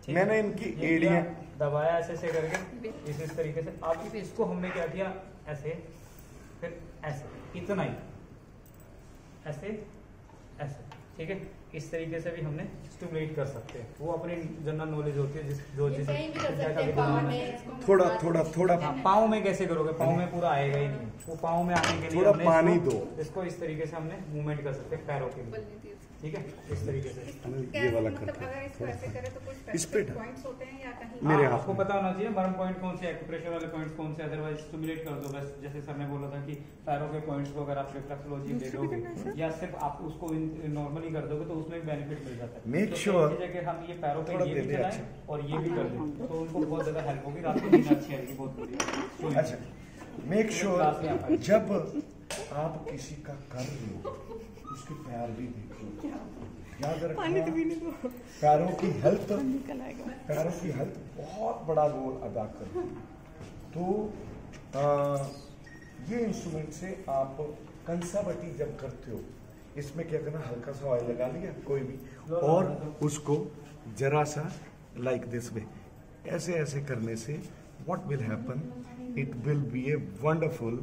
[SPEAKER 1] मैंने इनकी एड़ियां
[SPEAKER 3] दबाया ऐसे करके इस तरीके से। अब इसको हमने क्या किया, ऐसे फिर ऐसे, इतना ही ऐसे ऐसे, ठीक है। इस तरीके से भी हमने स्टिमुलेट कर सकते हैं, वो अपनी जनरल नॉलेज होती है जो
[SPEAKER 7] ये
[SPEAKER 3] चीज
[SPEAKER 7] कहीं भी कर सकते हैं, पाँव में,
[SPEAKER 1] थोड़ा
[SPEAKER 3] पाँव में कैसे करोगे, पाँव में पूरा आएगा ही नहीं, वो पाँव में आने के लिए
[SPEAKER 1] थोड़ा
[SPEAKER 3] हमने
[SPEAKER 1] पानी
[SPEAKER 3] इसको-
[SPEAKER 1] दो।
[SPEAKER 3] इसको इस तरीके से हमने मूवमेंट कर सकते हैं पैरों के लिए,
[SPEAKER 8] ठीक है, इस तरीके से।
[SPEAKER 1] ये वाला
[SPEAKER 6] मतलब अगर इसको ऐसे करें तो कुछ
[SPEAKER 1] इस पे
[SPEAKER 6] पॉइंट्स होते हैं या कहीं
[SPEAKER 1] मेरे
[SPEAKER 8] हाँ,
[SPEAKER 1] हाथ
[SPEAKER 8] आपको
[SPEAKER 1] में।
[SPEAKER 8] पता होना चाहिए मर्म पॉइंट कौन से, एक्यूप्रेशर वाले पॉइंट्स कौन से, अदरवाइज स्टिमुलेट कर दो बस। जैसे सर ने बोला था कि पैरों के पॉइंट्स को अगर आप रिफ्लेक्सोलॉजी दे दोगे या सिर्फ आप उसको नॉर्मली कर दोगे तो उसमें बेनिफिट मिल जाता है।
[SPEAKER 1] Make
[SPEAKER 8] तो
[SPEAKER 1] sure
[SPEAKER 8] एक जगह हम ये पैरों पे
[SPEAKER 1] थोड़ा
[SPEAKER 8] ये
[SPEAKER 1] दे
[SPEAKER 8] भी
[SPEAKER 1] दे,
[SPEAKER 8] चलाएं
[SPEAKER 1] अच्छा।
[SPEAKER 8] और ये भी कर दें तो उनको बहुत ज्यादा हेल्प होगी, रात को नींद अच्छी आएगी, बहुत बढ़िया।
[SPEAKER 1] अच्छा, मेक श्योर जब आप किसी का कर रहे हो उसके पैर भी देखो, याद रखना पैरों की हेल्थ, पैरों की हेल्थ बहुत बड़ा रोल अदा करती है। तो ये इंस्ट्रूमेंट से आप कंसावटी जब करते हो, इसमें क्या करना, हल्का सा ऑयल लगा लिया कोई भी और उसको जरा सा लाइक दिस वे ऐसे ऐसे करने से what will happen, it will be a wonderful,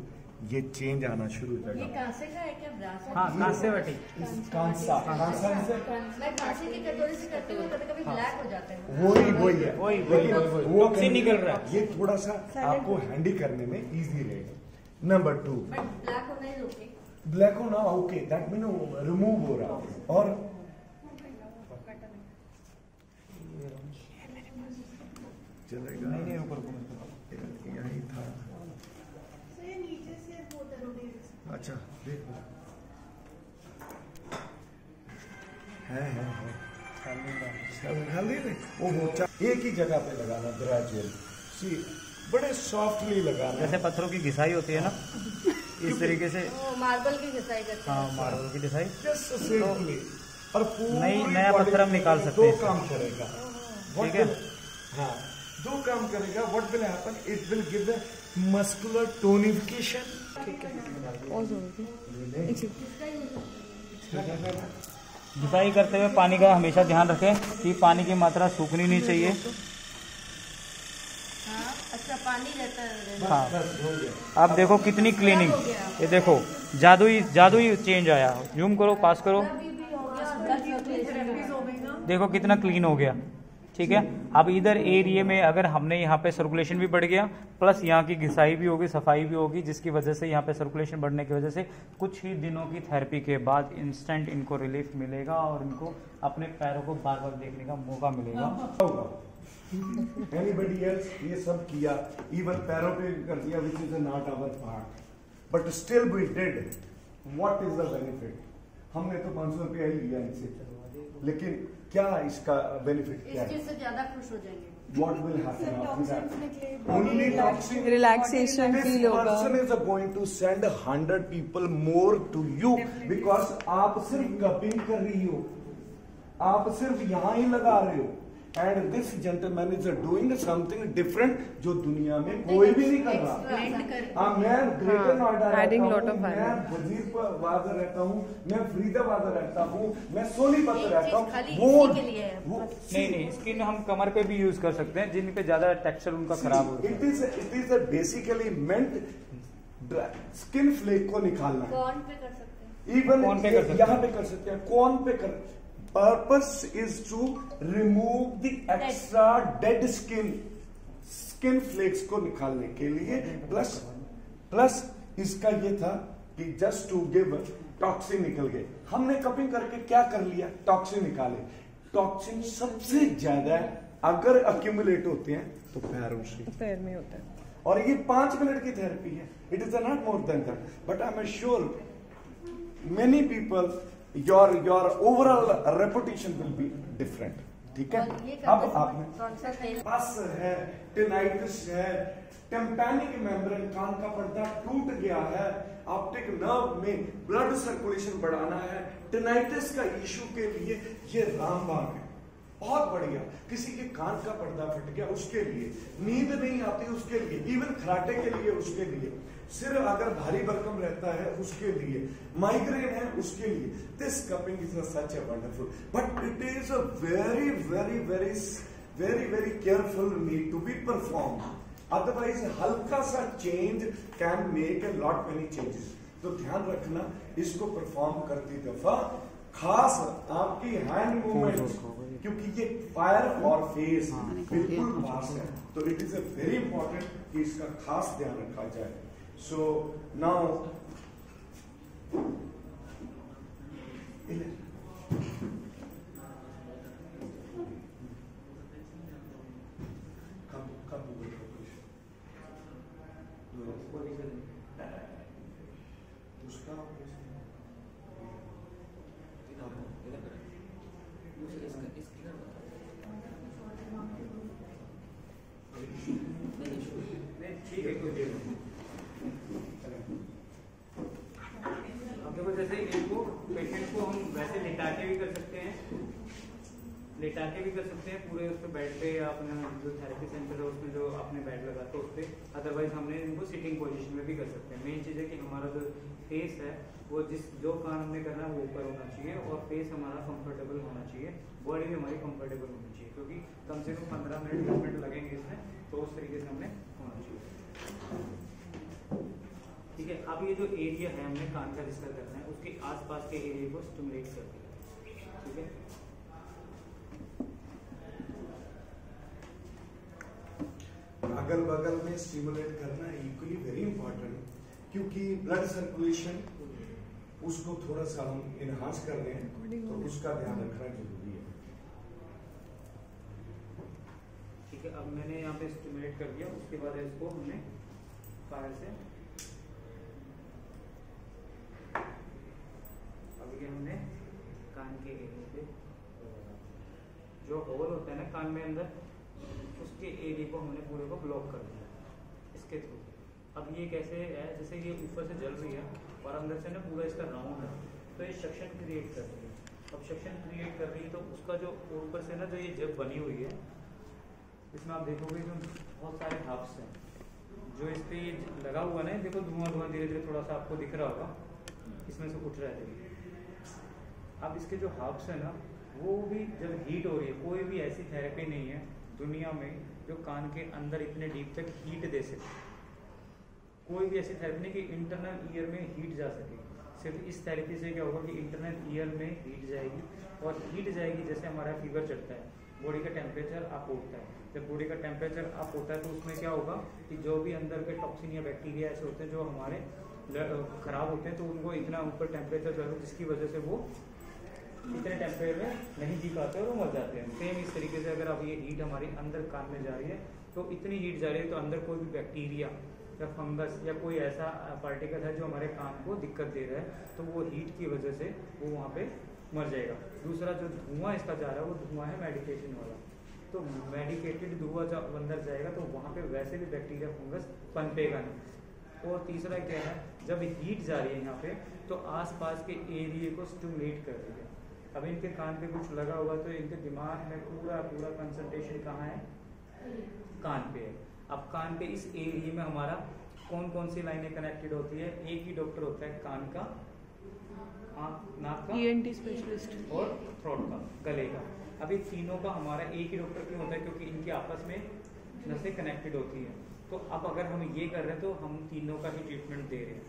[SPEAKER 1] ये चेंज आना शुरू हो
[SPEAKER 7] ये
[SPEAKER 1] जाएगा।
[SPEAKER 7] कांसे का है क्या, ब्रास है?
[SPEAKER 8] हाँ, कांसेवटी।
[SPEAKER 1] कांसा से
[SPEAKER 7] मैं कांसे की कटोरी से करती हूँ, कभी कभी ब्लैक हो जाते हैं।
[SPEAKER 1] वही है
[SPEAKER 8] वही
[SPEAKER 1] वो
[SPEAKER 8] टॉक्सिन निकल रहा है।
[SPEAKER 1] ये थोड़ा सा आपको हैंडी करने में इजी रहेगा। नंबर 2,
[SPEAKER 7] बट ब्लैक होना ही ओके।
[SPEAKER 1] ब्लैक होना ओके, दैट मीन रिमूव हो रहा और चलेगा
[SPEAKER 8] नहीं ऊपर
[SPEAKER 1] यही था। अच्छा देखो है हल्दी में वो एक ही जगह पे लगाना ग्रेजुअल, सी बड़े सॉफ्टली लगाना।
[SPEAKER 8] जैसे पत्थरों की घिसाई होती है ना, इस तरीके से।
[SPEAKER 7] मार्बल की घिसाई करते हैं।
[SPEAKER 8] हाँ, मार्बल की घिसाई।
[SPEAKER 1] जस्ट सेफली और
[SPEAKER 8] नया पत्थर हम निकाल सकते हैं।
[SPEAKER 1] दो काम करेगा,
[SPEAKER 8] ठीक है।
[SPEAKER 1] हाँ, दो काम करेगा। What will happen, it will give the muscular tonification. ठीक है,
[SPEAKER 8] घिसाई करते हुए पानी का हमेशा ध्यान रखें कि पानी की मात्रा सूखनी नहीं चाहिए।
[SPEAKER 7] हाँ, अच्छा पानी रहता है।
[SPEAKER 8] हाँ, अब देखो कितनी क्लीनिंग, ये देखो जादू ही चेंज आया। जूम करो, पास करो, देखो कितना क्लीन हो गया। ठीक है, अब इधर एरिया में अगर हमने यहाँ पे सर्कुलेशन भी बढ़ गया, प्लस यहाँ की घिसाई भी होगी, सफाई भी होगी, जिसकी वजह से यहाँ पे सर्कुलेशन बढ़ने की वजह से कुछ ही दिनों की थेरेपी के बाद इंस्टेंट इनको रिलीफ मिलेगा और इनको अपने पैरों को बार बार देखने का मौका मिलेगा।
[SPEAKER 1] एनीबडी एल्स ये सब किया, इवन पैरों पे कर दिया, which is not our part, but still we did. What is the benefit? हमने तो 500 रुपया ही लिया इनसे, लेकिन क्या इसका बेनिफिट क्या
[SPEAKER 7] इस
[SPEAKER 1] है?
[SPEAKER 7] चीज से ज्यादा खुश हो जाएंगे।
[SPEAKER 1] What will happen after that? Only toxin.
[SPEAKER 4] Relaxation
[SPEAKER 1] This
[SPEAKER 4] feel होगा।
[SPEAKER 1] person is going to send 100 people more to you because आप सिर्फ कपिंग कर रही हो, आप सिर्फ यहाँ ही लगा रहे हो। And this gentleman is doing something different जो दुनिया में कोई भी नहीं कर रहा। हाँ, मैं ग्रेटर नोएडा रहता हूँ, मैं वजीरवाद रहता हूँ, मैं फरीदाबाद रहता हूँ, मैं सोनीपत रहता हूँ। वो
[SPEAKER 8] नहीं, स्किन हम कमर पे भी यूज कर सकते हैं जिन पे ज्यादा टेक्सचर उनका खराब हो रहा है।
[SPEAKER 1] It is basically meant skin flake को निकालना।
[SPEAKER 7] कौन पे कर सकते हैं?
[SPEAKER 1] इवन
[SPEAKER 8] कौन पे कर सकते हैं?
[SPEAKER 1] यहाँ पे कर सकते हैं, कौन पे कर। Purpose is to remove the extra dead skin flakes को निकालने के लिए, प्लस इसका ये था कि जस्ट टू गिव टॉक्सिन निकल गए। हमने कपिंग करके क्या कर लिया, टॉक्सिन निकाले। टॉक्सिन सबसे ज्यादा अगर अक्यूमुलेट होते हैं तो पैरों से,
[SPEAKER 4] पैर में होता है।
[SPEAKER 1] और ये 5 मिनट की थेरेपी है। It is not more than that, but I am sure many people your overall reputation will be different। ठीक है, अब आपने पस है, टिनाइटिस है, टिम्पैनिक मेम्ब्रेन, कान का पर्दा टूट गया है, ऑप्टिक नर्व में ब्लड सर्कुलेशन बढ़ाना है, टिनाइटिस का इशू के लिए ये रामबाण है, बहुत बढ़िया। किसी के कान का पर्दा फट गया उसके लिए, नींद नहीं आती उसके लिए, इवन खराटे के लिए उसके लिए, सिर अगर भारी भरकम रहता है उसके लिए, माइग्रेन है उसके लिए। This cupping is such a wonderful, but it is a very very very very very careful need to be perform, otherwise हल्का सा change can make a lot many changes. तो ध्यान रखना, इसको परफॉर्म करती दफा खास आपकी हैंड मूवमेंट, क्योंकि ये फायर और फेस बिल्कुल पास है, तो it is a very important कि इसका खास ध्यान रखा जाए। So now उसका
[SPEAKER 3] ठीक है, कोई देर अब देखो, जैसे इनको पेशेंट को हम वैसे लेटा के भी कर सकते हैं, लेटा के भी कर सकते हैं पूरे उस पर बेड पे, या अपने जो थेरेपी सेंटर है उसमें जो आपने बेड लगा तो उस पर, अदरवाइज हमने इनको सिटिंग पोजीशन में भी कर सकते हैं। मेन चीज़ है कि हमारा जो फेस है वो जो काम हमने करना है वो ऊपर होना चाहिए, और फेस हमारा कंफर्टेबल होना चाहिए, बॉडी भी हमारी कंफर्टेबल होनी चाहिए, क्योंकि कम से कम 15 मिनट 20 मिनट लगेंगे इसमें, तो उस तरीके से हमने होना चाहिए। ठीक है, अब ये जो एरिया है हमने कान का डिस्कस करना है, उसके आसपास के एरिया को स्टिमुलेट कर दिया। ठीक है,
[SPEAKER 1] अगल बगल में स्टिमुलेट करना इक्वली वेरी इंपॉर्टेंट, क्योंकि ब्लड सर्कुलेशन उसको थोड़ा सा हम इनहांस कर रहे हैं, तो उसका ध्यान रखना जरूरी है।
[SPEAKER 3] ठीक है, अब मैंने यहाँ पे स्टिमुलेट कर दिया, उसके बाद इसको हमने फायर से अब ये हमने कान के एरिया पे जो होल होता है ना कान में अंदर, उसके एरिया को हमने पूरे को ब्लॉक कर दिया इसके थ्रू। अब ये कैसे है, जैसे ये ऊपर से जल रही है और अंदर से ना पूरा इसका राउंड है, तो ये सक्शन क्रिएट कर रही है। अब सक्शन क्रिएट कर रही है तो उसका जो ऊपर से ना जो ये जब बनी हुई है, इसमें आप देखोगे जो बहुत सारे हब्स हैं जो इस पे ये लगा हुआ ना, देखो धुआं धीरे धीरे थोड़ा सा आपको दिख रहा होगा, इसमें से उठ रहा है। अब इसके जो हब्स है ना, वो भी जब हीट हो रही है, कोई भी ऐसी थेरेपी नहीं है दुनिया में जो कान के अंदर इतने डीप तक हीट दे सके। कोई भी ऐसी थेरेपी नहीं कि इंटरनल ईयर में हीट जा सके। सिर्फ इस थेरेपी से क्या होगा कि इंटरनल ईयर में हीट जाएगी, और हीट जाएगी जैसे हमारा फीवर चढ़ता है, बॉडी का टेम्परेचर अप होता है। जब बॉडी का टेम्परेचर अप होता है तो उसमें क्या होगा कि जो भी अंदर के टॉक्सिन या बैक्टीरिया ऐसे होते हैं जो हमारे खराब होते हैं, तो उनको इतना ऊपर टेम्परेचर जाता है जिसकी वजह से वो इतने टेम्परेचर में नहीं जी पाते और वो मर जाते हैं। सेम इस तरीके से अगर अब ये हीट हमारी अंदर कान में जा रही है, तो इतनी हीट जा रही है तो अंदर कोई भी बैक्टीरिया या फंगस या कोई ऐसा पार्टिकल है जो हमारे कान को दिक्कत दे रहा है, तो वो हीट की वजह से वो वहाँ पे मर जाएगा। दूसरा जो धुआं इसका जा रहा है वो धुआं है मेडिकेशन वाला, तो मेडिकेटेड धुआं जब अंदर जाएगा तो वहाँ पे वैसे भी बैक्टीरिया फंगस पनपेगा नहीं। और तीसरा क्या है, जब हीट जा रही है यहाँ पे तो आसपास के एरिया को स्टिमुलेट कर रही है। अब इनके कान पे कुछ लगा हुआ तो इनके दिमाग में पूरा कंसंट्रेशन कहाँ है, कान पे है। अब कान पे इस एरिया में हमारा कौन कौन सी लाइनें कनेक्टेड होती है, एक ही डॉक्टर होता है कान का, नाक का,
[SPEAKER 4] ENT स्पेशलिस्ट
[SPEAKER 3] और थ्रोट का, गले का। अभी तीनों का हमारा एक ही डॉक्टर क्यों होता है, क्योंकि इनके आपस में नसें कनेक्टेड होती हैं। तो अब अगर हम ये कर रहे हैं तो हम तीनों का ही ट्रीटमेंट दे रहे हैं।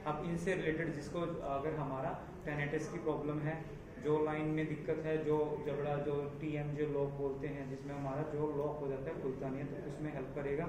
[SPEAKER 3] अब इनसे रिलेटेड जिसको अगर हमारा टेनिटस की प्रॉब्लम है, जो लाइन में दिक्कत है, जो जबड़ा जो TM जो लॉक बोलते हैं, जिसमें हमारा जो लॉक हो जाता है खुलता नहीं है, तो उसमें हेल्प करेगा।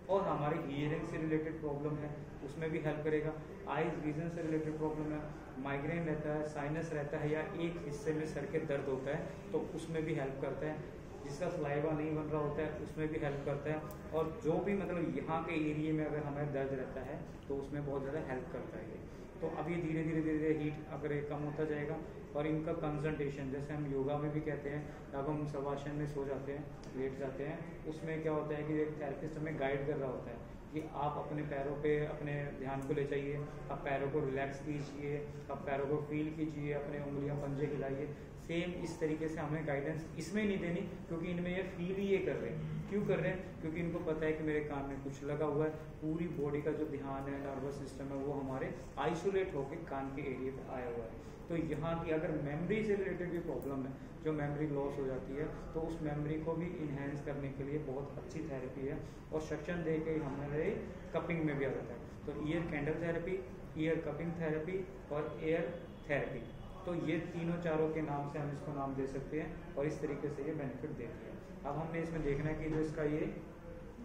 [SPEAKER 3] और हमारे हियरिंग से रिलेटेड प्रॉब्लम है उसमें भी हेल्प करेगा। आइज विजन से रिलेटेड प्रॉब्लम है, माइग्रेन रहता है, साइनस रहता है, या एक हिस्से में सर के दर्द होता है तो उसमें भी हेल्प करता है। जिसका सलाइवा नहीं बन रहा होता है उसमें भी हेल्प करता है। और जो भी मतलब यहाँ के एरिया में अगर हमें दर्द रहता है तो उसमें बहुत ज़्यादा हेल्प करता है। तो अब ये धीरे धीरे हीट अगर ये कम होता जाएगा, और इनका कंसंट्रेशन, जैसे हम योगा में भी कहते हैं, अब हम शवासन में सो जाते हैं, लेट जाते हैं, उसमें क्या होता है कि एक थेरेपिस्ट हमें गाइड कर रहा होता है कि आप अपने पैरों पे अपने ध्यान को ले जाइए, आप पैरों को रिलैक्स कीजिए, आप पैरों को फील कीजिए, अपने उंगलियां पंजे हिलाइए। सेम इस तरीके से हमें गाइडेंस इसमें नहीं देनी, क्योंकि इनमें ये फील ही ये कर रहे हैं। क्यों कर रहे हैं? क्योंकि इनको पता है कि मेरे कान में कुछ लगा हुआ है। पूरी बॉडी का जो ध्यान है, नर्वस सिस्टम है, वो हमारे आइसोलेट होकर कान के एरिया पे आया हुआ है। तो यहाँ की अगर मेमोरी से रिलेटेड भी प्रॉब्लम है, जो मेमोरी लॉस हो जाती है, तो उस मेमोरी को भी इन्हेंस करने के लिए बहुत अच्छी थेरेपी है। और सक्शन दे के हमारे कपिंग में भी आ जाता है। तो year candle therapy, year cupping therapy और एयर थेरेपी, तो ये तीनों चारों के नाम से हम इसको नाम दे सकते हैं, और इस तरीके से ये बेनिफिट देती है। अब हमने इसमें देखना है कि जो इसका ये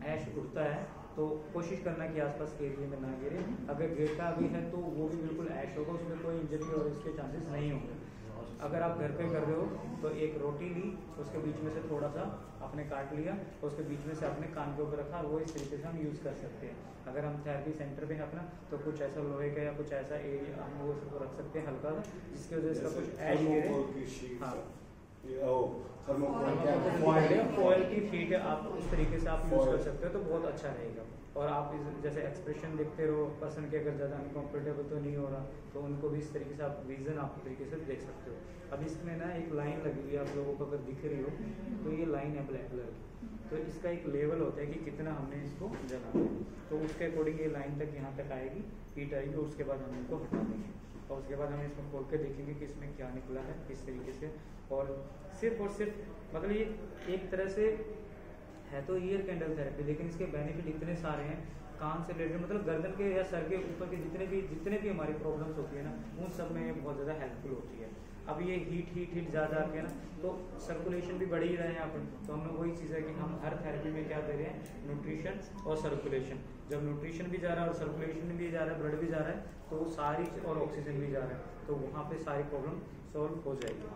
[SPEAKER 3] ऐश उठता है तो कोशिश करना कि आसपास के एरिया में ना गिरे। अगर गिरता भी है तो वो भी बिल्कुल ऐश होगा, उसमें कोई इंजरी और इसके चांसेस नहीं होंगे।
[SPEAKER 8] अगर आप घर पे कर रहे हो तो एक रोटी ली, उसके बीच में से थोड़ा सा आपने काट लिया, उसके बीच में से आपने कान के ऊपर रखा, और वो इस तरीके से हम यूज़ कर सकते हैं। अगर हम थेरेपी सेंटर पे हैं अपना, तो कुछ ऐसा लोहे का या कुछ ऐसा एरिया हम वो उसको रख सकते हैं हल्का सा, जिसकी वजह से इसका कुछ ऐड गिरे। हाँ, फॉयल की शीट आप उस तरीके से आप यूज़ कर सकते हो, तो बहुत अच्छा रहेगा। और आप जैसे एक्सप्रेशन देखते रहो पर्सन के, अगर ज़्यादा अनकम्फर्टेबल तो नहीं हो रहा, तो उनको भी इस तरीके से आप रीज़न आप तरीके से देख सकते हो। अब इसमें ना एक लाइन लगी हुई है, आप लोगों को अगर दिख रही हो तो ये लाइन है ब्लैक कलर की, तो इसका एक लेवल होता है कि कितना हमने इसको जलाना है, तो उसके अकॉर्डिंग ये लाइन तक यहाँ तक आएगी, हीट आएगी, और उसके बाद हम इनको हटा देंगे, और उसके बाद हम इसमें खोल के देखेंगे कि इसमें क्या निकला है किस तरीके से। और सिर्फ मतलब ये एक तरह से है तो ईयर कैंडल थेरेपी, लेकिन इसके बेनिफिट इतने सारे हैं, कान से रिलेटेड मतलब गर्दन के या सर के ऊपर के जितने भी हमारी प्रॉब्लम्स होती है ना, उन सब में ये बहुत ज़्यादा हेल्पफुल होती है। अब ये हीट ज़्यादा आती है ना, तो सर्कुलेशन भी बढ़ ही रहा है यहाँ पर, तो हम लोग वही चीज़ है कि हम हर थेरेपी में क्या दे रहे हैं, न्यूट्रिशन और सर्कुलेशन। जब न्यूट्रिशन भी जा रहा है और सर्कुलेशन भी जा रहा है, ब्लड भी जा रहा है, तो वो सारी और ऑक्सीजन भी जा रहा है, तो वहाँ पे सारी प्रॉब्लम सॉल्व हो जाएगी।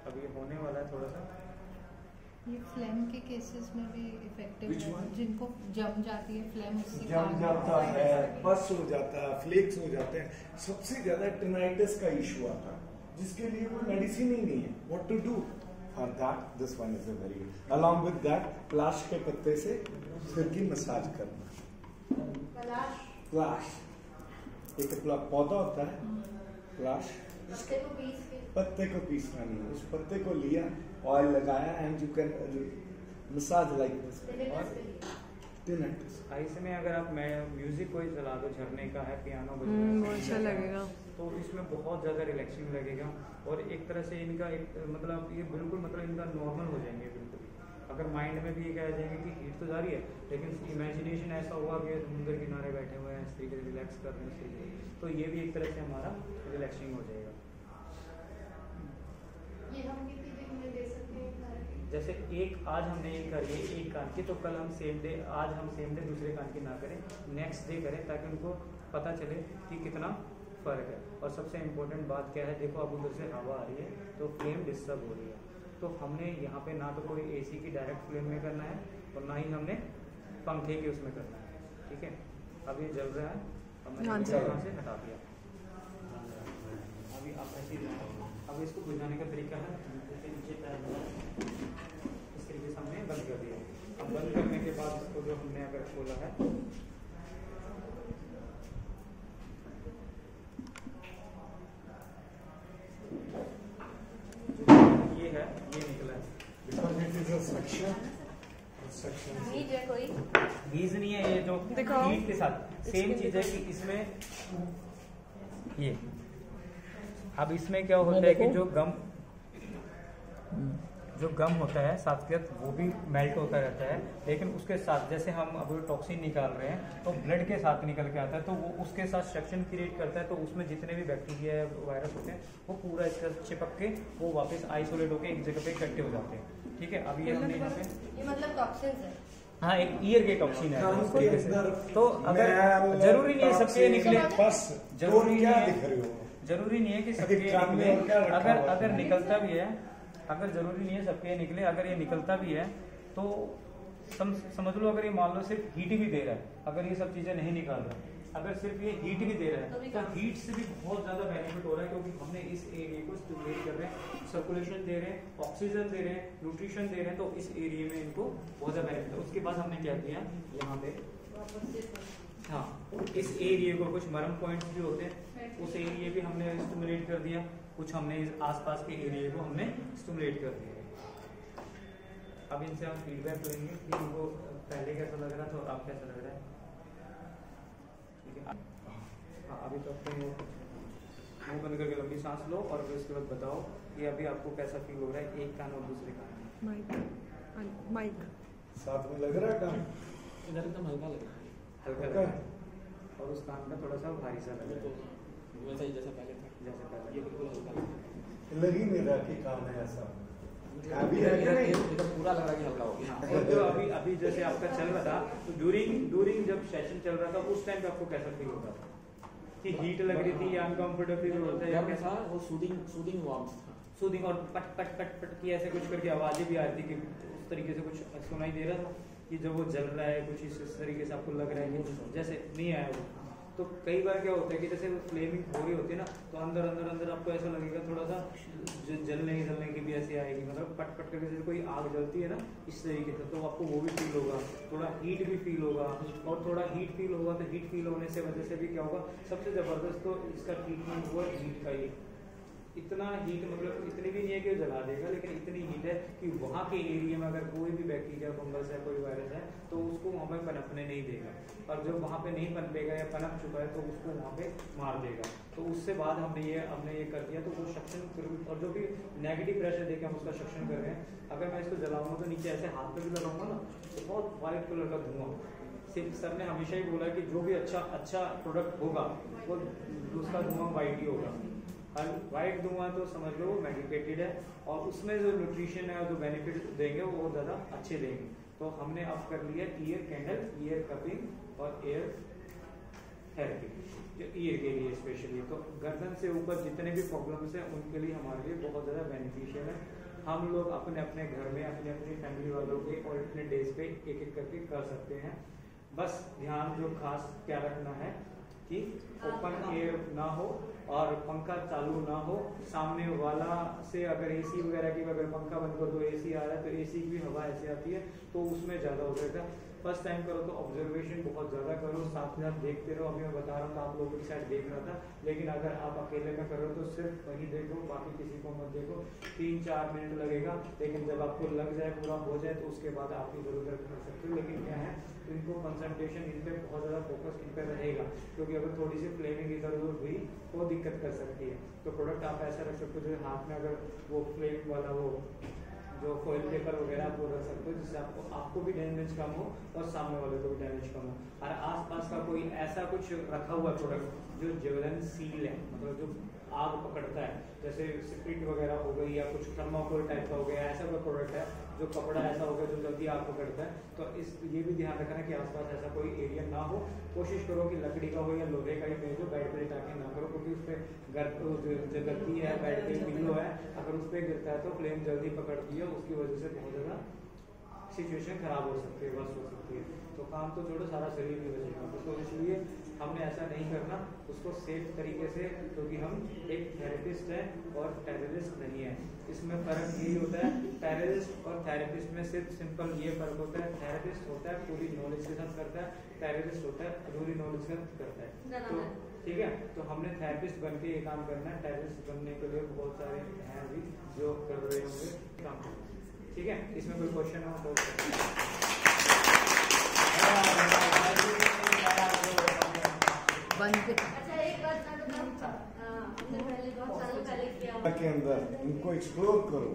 [SPEAKER 8] अब ये होने वाला है थोड़ा सा।
[SPEAKER 2] ये फ्लेम के केसेस में भी इफेक्टिव
[SPEAKER 1] Which
[SPEAKER 2] है,
[SPEAKER 1] one?
[SPEAKER 2] जिनको जम जाती है फ्लेम, उससे
[SPEAKER 1] जम
[SPEAKER 2] काम
[SPEAKER 1] जाता
[SPEAKER 2] होता
[SPEAKER 1] है, पस हो जाता है, फ्लेक्स हो जाते हैं। सबसे ज्यादा टिनाइटिस का इशू आता है, जिसके लिए कोई मेडिसिन ही नहीं है। What to do for that, this one is a very good. Along with that, प्लाश के पत्ते से सिर की मसाज करना। प्लाश एक पौधा होता है, प्लाश, पत्ते को पीसना नहीं है, उस पत्ते को लिया, ऑयल लगाया, and you can massage like this. Tinnitus
[SPEAKER 8] ऐसे में अगर आप म्यूजिक कोई चला दो, झरने का है, पियानो
[SPEAKER 4] वो अच्छा लगेगा,
[SPEAKER 8] तो इसमें बहुत ज़्यादा रिलैक्सिंग लगेगा, और एक तरह से इनका एक मतलब ये बिल्कुल मतलब इनका नॉर्मल हो जाएंगे बिल्कुल। अगर माइंड में भी ये कह जाएंगे कि हीट तो जा रही है, लेकिन इमेजिनेशन ऐसा हुआ कि समुद्र किनारे बैठे हुए हैं, इस तरीके से रिलैक्स कर रहे हैं, इस तरीके से, तो ये भी एक तरह से हमारा रिलैक्सिंग हो जाएगा।
[SPEAKER 7] ये हम कितनी दिन में दे सकते हैं?
[SPEAKER 8] जैसे आज हमने ये करी है एक कान की, तो कल हम सेम डे, आज हम सेम डे दूसरे कान की ना करें, नेक्स्ट डे करें, ताकि उनको पता चले कि कितना फ़र्क है। और सबसे इम्पोर्टेंट बात क्या है, देखो अब उधर से हवा आ रही है तो फ्लेम डिस्टर्ब हो रही है, तो हमने यहाँ पे ना तो कोई एसी की डायरेक्ट फ्लेम में करना है, और ना ही हमने पंखे के उसमें करना है, ठीक है। अब ये जल रहा है, अब मैंने यहाँ से हटा दिया। अभी आप ऐसे ही, अब इसको बुझाने का तरीका है, नीचे इस तरीके से हमने बंद कर दिया। अब बंद करने के बाद इसको जो हमने अगर खोला है, ये है, ये निकला है।
[SPEAKER 7] नीड है कोई?
[SPEAKER 8] बीज नहीं है, ये जो
[SPEAKER 4] दिखाओ।
[SPEAKER 8] हीट के साथ सेम चीज है कि इसमें ये, अब इसमें क्या होता है कि जो गम होता है साथ के साथ वो भी मेल्ट होता रहता है, लेकिन उसके साथ जैसे हम अब टॉक्सिन निकाल रहे हैं तो ब्लड के साथ निकल के आता है, तो वो उसके साथ सेक्शन क्रिएट करता है, तो उसमें जितने भी बैक्टीरिया वायरस होते हैं वो पूरा इसका चिपक के वो वापस आइसोलेट होकर एक जगह पे इकट्ठे हो जाते हैं, ठीक है। अब ये हमने यहाँ पे,
[SPEAKER 7] ये मतलब टॉक्सिन्स है?
[SPEAKER 8] हाँ, एक ईयर के टॉक्सिन है इस तरीके से, तो अगर जरूरी नहीं है सबके निकले, जरूरी नहीं है कि सबके निकले, अगर निकलता भी है, अगर जरूरी नहीं है सबके निकले, अगर ये निकलता भी है तो समझ लो, अगर ये मान लो सिर्फ हीट भी दे रहा है, अगर ये सब चीजें नहीं निकाल रहा है, अगर सिर्फ ये हीट भी दे रहा है, तो हीट से भी बहुत ज्यादा बेनिफिट हो रहा है, क्योंकि हमने इस एरिया को स्टिमुलेट कर रहे हैं, सर्कुलेशन दे रहे हैं, ऑक्सीजन दे रहे हैं, न्यूट्रिशन दे रहे हैं, तो इस एरिया में इनको बहुत ज्यादा बेनिफिट है। उसके बाद हमने क्या किया यहाँ पे, हाँ, इस एरिया को कुछ मरम पॉइंट्स भी होते हैं, उस एरिया भी हमने स्टिमुलेट कर दिया, कुछ हमने इस आसपास के एरिया को हमने स्टिमुलेट कर दिया। अब इनसे हम फीडबैक लेंगे कि इनको पहले कैसा लग रहा था और अब कैसा लग रहा है, ठीक है। हाँ, अभी तो अपने मुंह बंद करके लंबी सांस लो, और फिर उसके बाद बताओ कि अभी आपको कैसा फील हो रहा है, एक कान और दूसरे कान।
[SPEAKER 4] माइक
[SPEAKER 1] साथ में लग रहा है काम,
[SPEAKER 3] इधर एकदम हल्का लग रहा है,
[SPEAKER 8] हल्का लग रहा है, और उस कान का थोड़ा सा भारी सा लग रहा है,
[SPEAKER 3] वैसा ही जैसा पहले था,
[SPEAKER 8] जैसे पहले।
[SPEAKER 3] ये बिल्कुल हल्का लग रहा है।
[SPEAKER 1] लग ही नहीं रहा कि काम है ऐसा, अभी है कि नहीं?
[SPEAKER 3] ये तो पूरा लग रहा है कि हल्का हो गया।
[SPEAKER 8] और जो अभी जैसे आपका चल रहा था, तो ड्यूरिंग जब सेशन चल रहा था उस टाइम पे आपको कैसा फील होता था? कि हीट लग रही थी या अनकंफर्टेबल होता है या
[SPEAKER 9] गर्म
[SPEAKER 8] कैसा
[SPEAKER 9] था, वो सूदिंग वार्मथ था।
[SPEAKER 8] सूदिंग और पट पट पट पट की ऐसे कुछ करके आवाजें भी आ रही थी कि उस तरीके से कुछ सुनाई दे रहा था कि जब वो जल रहा है कुछ इस तरीके से आपको लग रहा है कि जैसे नहीं आया वो। तो कई बार क्या होता है कि जैसे वो फ्लेमिंग हो रही होती है ना, तो अंदर अंदर अंदर आपको ऐसा लगेगा थोड़ा सा जलने की भी ऐसी आएगी, मतलब पट पट करके जैसे कोई आग जलती है ना इस तरीके से, तो आपको वो भी फील होगा, थोड़ा हीट भी फील होगा। और थोड़ा हीट फील होगा तो हीट फील होने से वजह से भी क्या होगा, सबसे ज़बरदस्त तो इसका ट्रीटमेंट हुआ हीट का ही। इतना हीट मतलब इतनी भी नहीं है कि जला देगा, लेकिन इतनी हीट है कि वहाँ के एरिया में अगर कोई भी बैक्टीरिया फंगस है कोई वायरस है तो उसको वहाँ पे पनपने नहीं देगा, और जब वहाँ पे नहीं पनपेगा या पनप चुका है तो उसको वहाँ पे मार देगा। तो उससे बाद हमने ये कर दिया, तो वो सक्शन, और जो भी नेगेटिव प्रेशर देके हम उसका सक्शन कर रहे हैं, अगर मैं इसको जलाऊंगा तो नीचे ऐसे हाथ पे भी लगाऊंगा ना तो बहुत वाइट कलर का धुआं। सर ने हमेशा ही बोला कि जो भी अच्छा प्रोडक्ट होगा वो उसका धुआं वाइट ही होगा। और वाइट धुआं तो समझ लो मेडिकेटेड है, और उसमें जो न्यूट्रिशन है और जो बेनिफिट देंगे वो बहुत ज़्यादा अच्छे देंगे। तो हमने अब कर लिया ईयर कैंडल, ईयर कपिंग और एयर थेरेपी, जो ईयर के लिए स्पेशली। तो गर्दन से ऊपर जितने भी प्रॉब्लम्स हैं उनके लिए हमारे लिए बहुत ज़्यादा बेनिफिशियल है। हम लोग अपने अपने घर में अपने अपनी फैमिली वालों के ऑल्टरनेट डेज पे एक एक करके कर सकते हैं। बस ध्यान जो खास क्या रखना है कि ओपन एयर ना हो और पंखा चालू ना हो। सामने वाला से अगर एसी वगैरह की अगर पंखा बंद करो तो एसी आ रहा है तो एसी की भी हवा ऐसे आती है तो उसमें ज़्यादा हो जाएगा। फर्स्ट टाइम करो तो ऑब्जर्वेशन बहुत ज़्यादा करो, साथ में आप देखते रहो। अभी मैं बता रहा हूँ तो आप लोगों की साइड देख रहा था, लेकिन अगर आप अकेले में कर रहे हो तो सिर्फ वही देखो, बाकी किसी को मत देखो। 3-4 मिनट लगेगा, लेकिन जब आपको लग जाए पूरा हो जाए तो उसके बाद आप इधर उधर कर सकते हो। लेकिन क्या है, इनको कंसंट्रेशन इन पे बहुत ज़्यादा फोकस इन पे रहेगा, क्योंकि अगर थोड़ी सी फ्लेमिंग इधर उधर हुई तो दिक्कत कर सकती है। तो प्रोडक्ट आप ऐसा रख सकते हो जैसे हाथ में अगर वो फ्लेम वाला वो जो फॉइल पेपर वगैरह आप वो रख सकते हो, जिससे आपको भी डैमेज कम हो और सामने वाले को भी डैमेज कम हो। और आसपास का कोई ऐसा कुछ रखा हुआ प्रोडक्ट जो ज्वलनशील है, मतलब जो आग पकड़ता है, जैसे स्प्रिट वगैरह हो गई या कुछ थर्माकोल टाइप का हो गया, ऐसा कोई प्रोडक्ट है जो कपड़ा ऐसा हो गया जो जल्दी आग पकड़ता है, तो ये भी ध्यान रखना कि आसपास ऐसा कोई एरिया ना हो। कोशिश करो कि लकड़ी का हो या लोहे का ही भेजो, बेड पे टाके ना करो, क्योंकि उस पर जो गद्दी है, बेड पे पिल्लो है, अगर उस पर गिरता है तो फ्लेम जल्दी पकड़ती है, उसकी वजह से बहुत ज़्यादा सिचुएशन खराब हो सकती है, बस हो सकती है। तो काम तो छोड़ो, सारा शरीर भी बचेगा। तो इसलिए हमने ऐसा नहीं करना, उसको सेफ तरीके से, क्योंकि हम एक थेरेपिस्ट हैं और टेररिस्ट नहीं है। इसमें फ़र्क यही होता है, टेररिस्ट और थेरेपिस्ट में सिर्फ सिंपल ये फ़र्क होता है, थेरेपिस्ट होता है पूरी नॉलेज के साथ करता है, टेररिस्ट होता है अधूरी नॉलेज के साथ करता है। तो ठीक है, तो हमने थेरेपिस्ट बन के ये काम करना है। टेररिस्ट बनने के लिए बहुत सारे हैं अभी जो कर रहे होंगे काम, ठीक है। इसमें कोई क्वेश्चन हो तो
[SPEAKER 7] अच्छा एक बात मैं बताऊं, हमने पहले बहुत सालों पहले किया
[SPEAKER 1] के अंदर इनको एक्सप्लोर करो।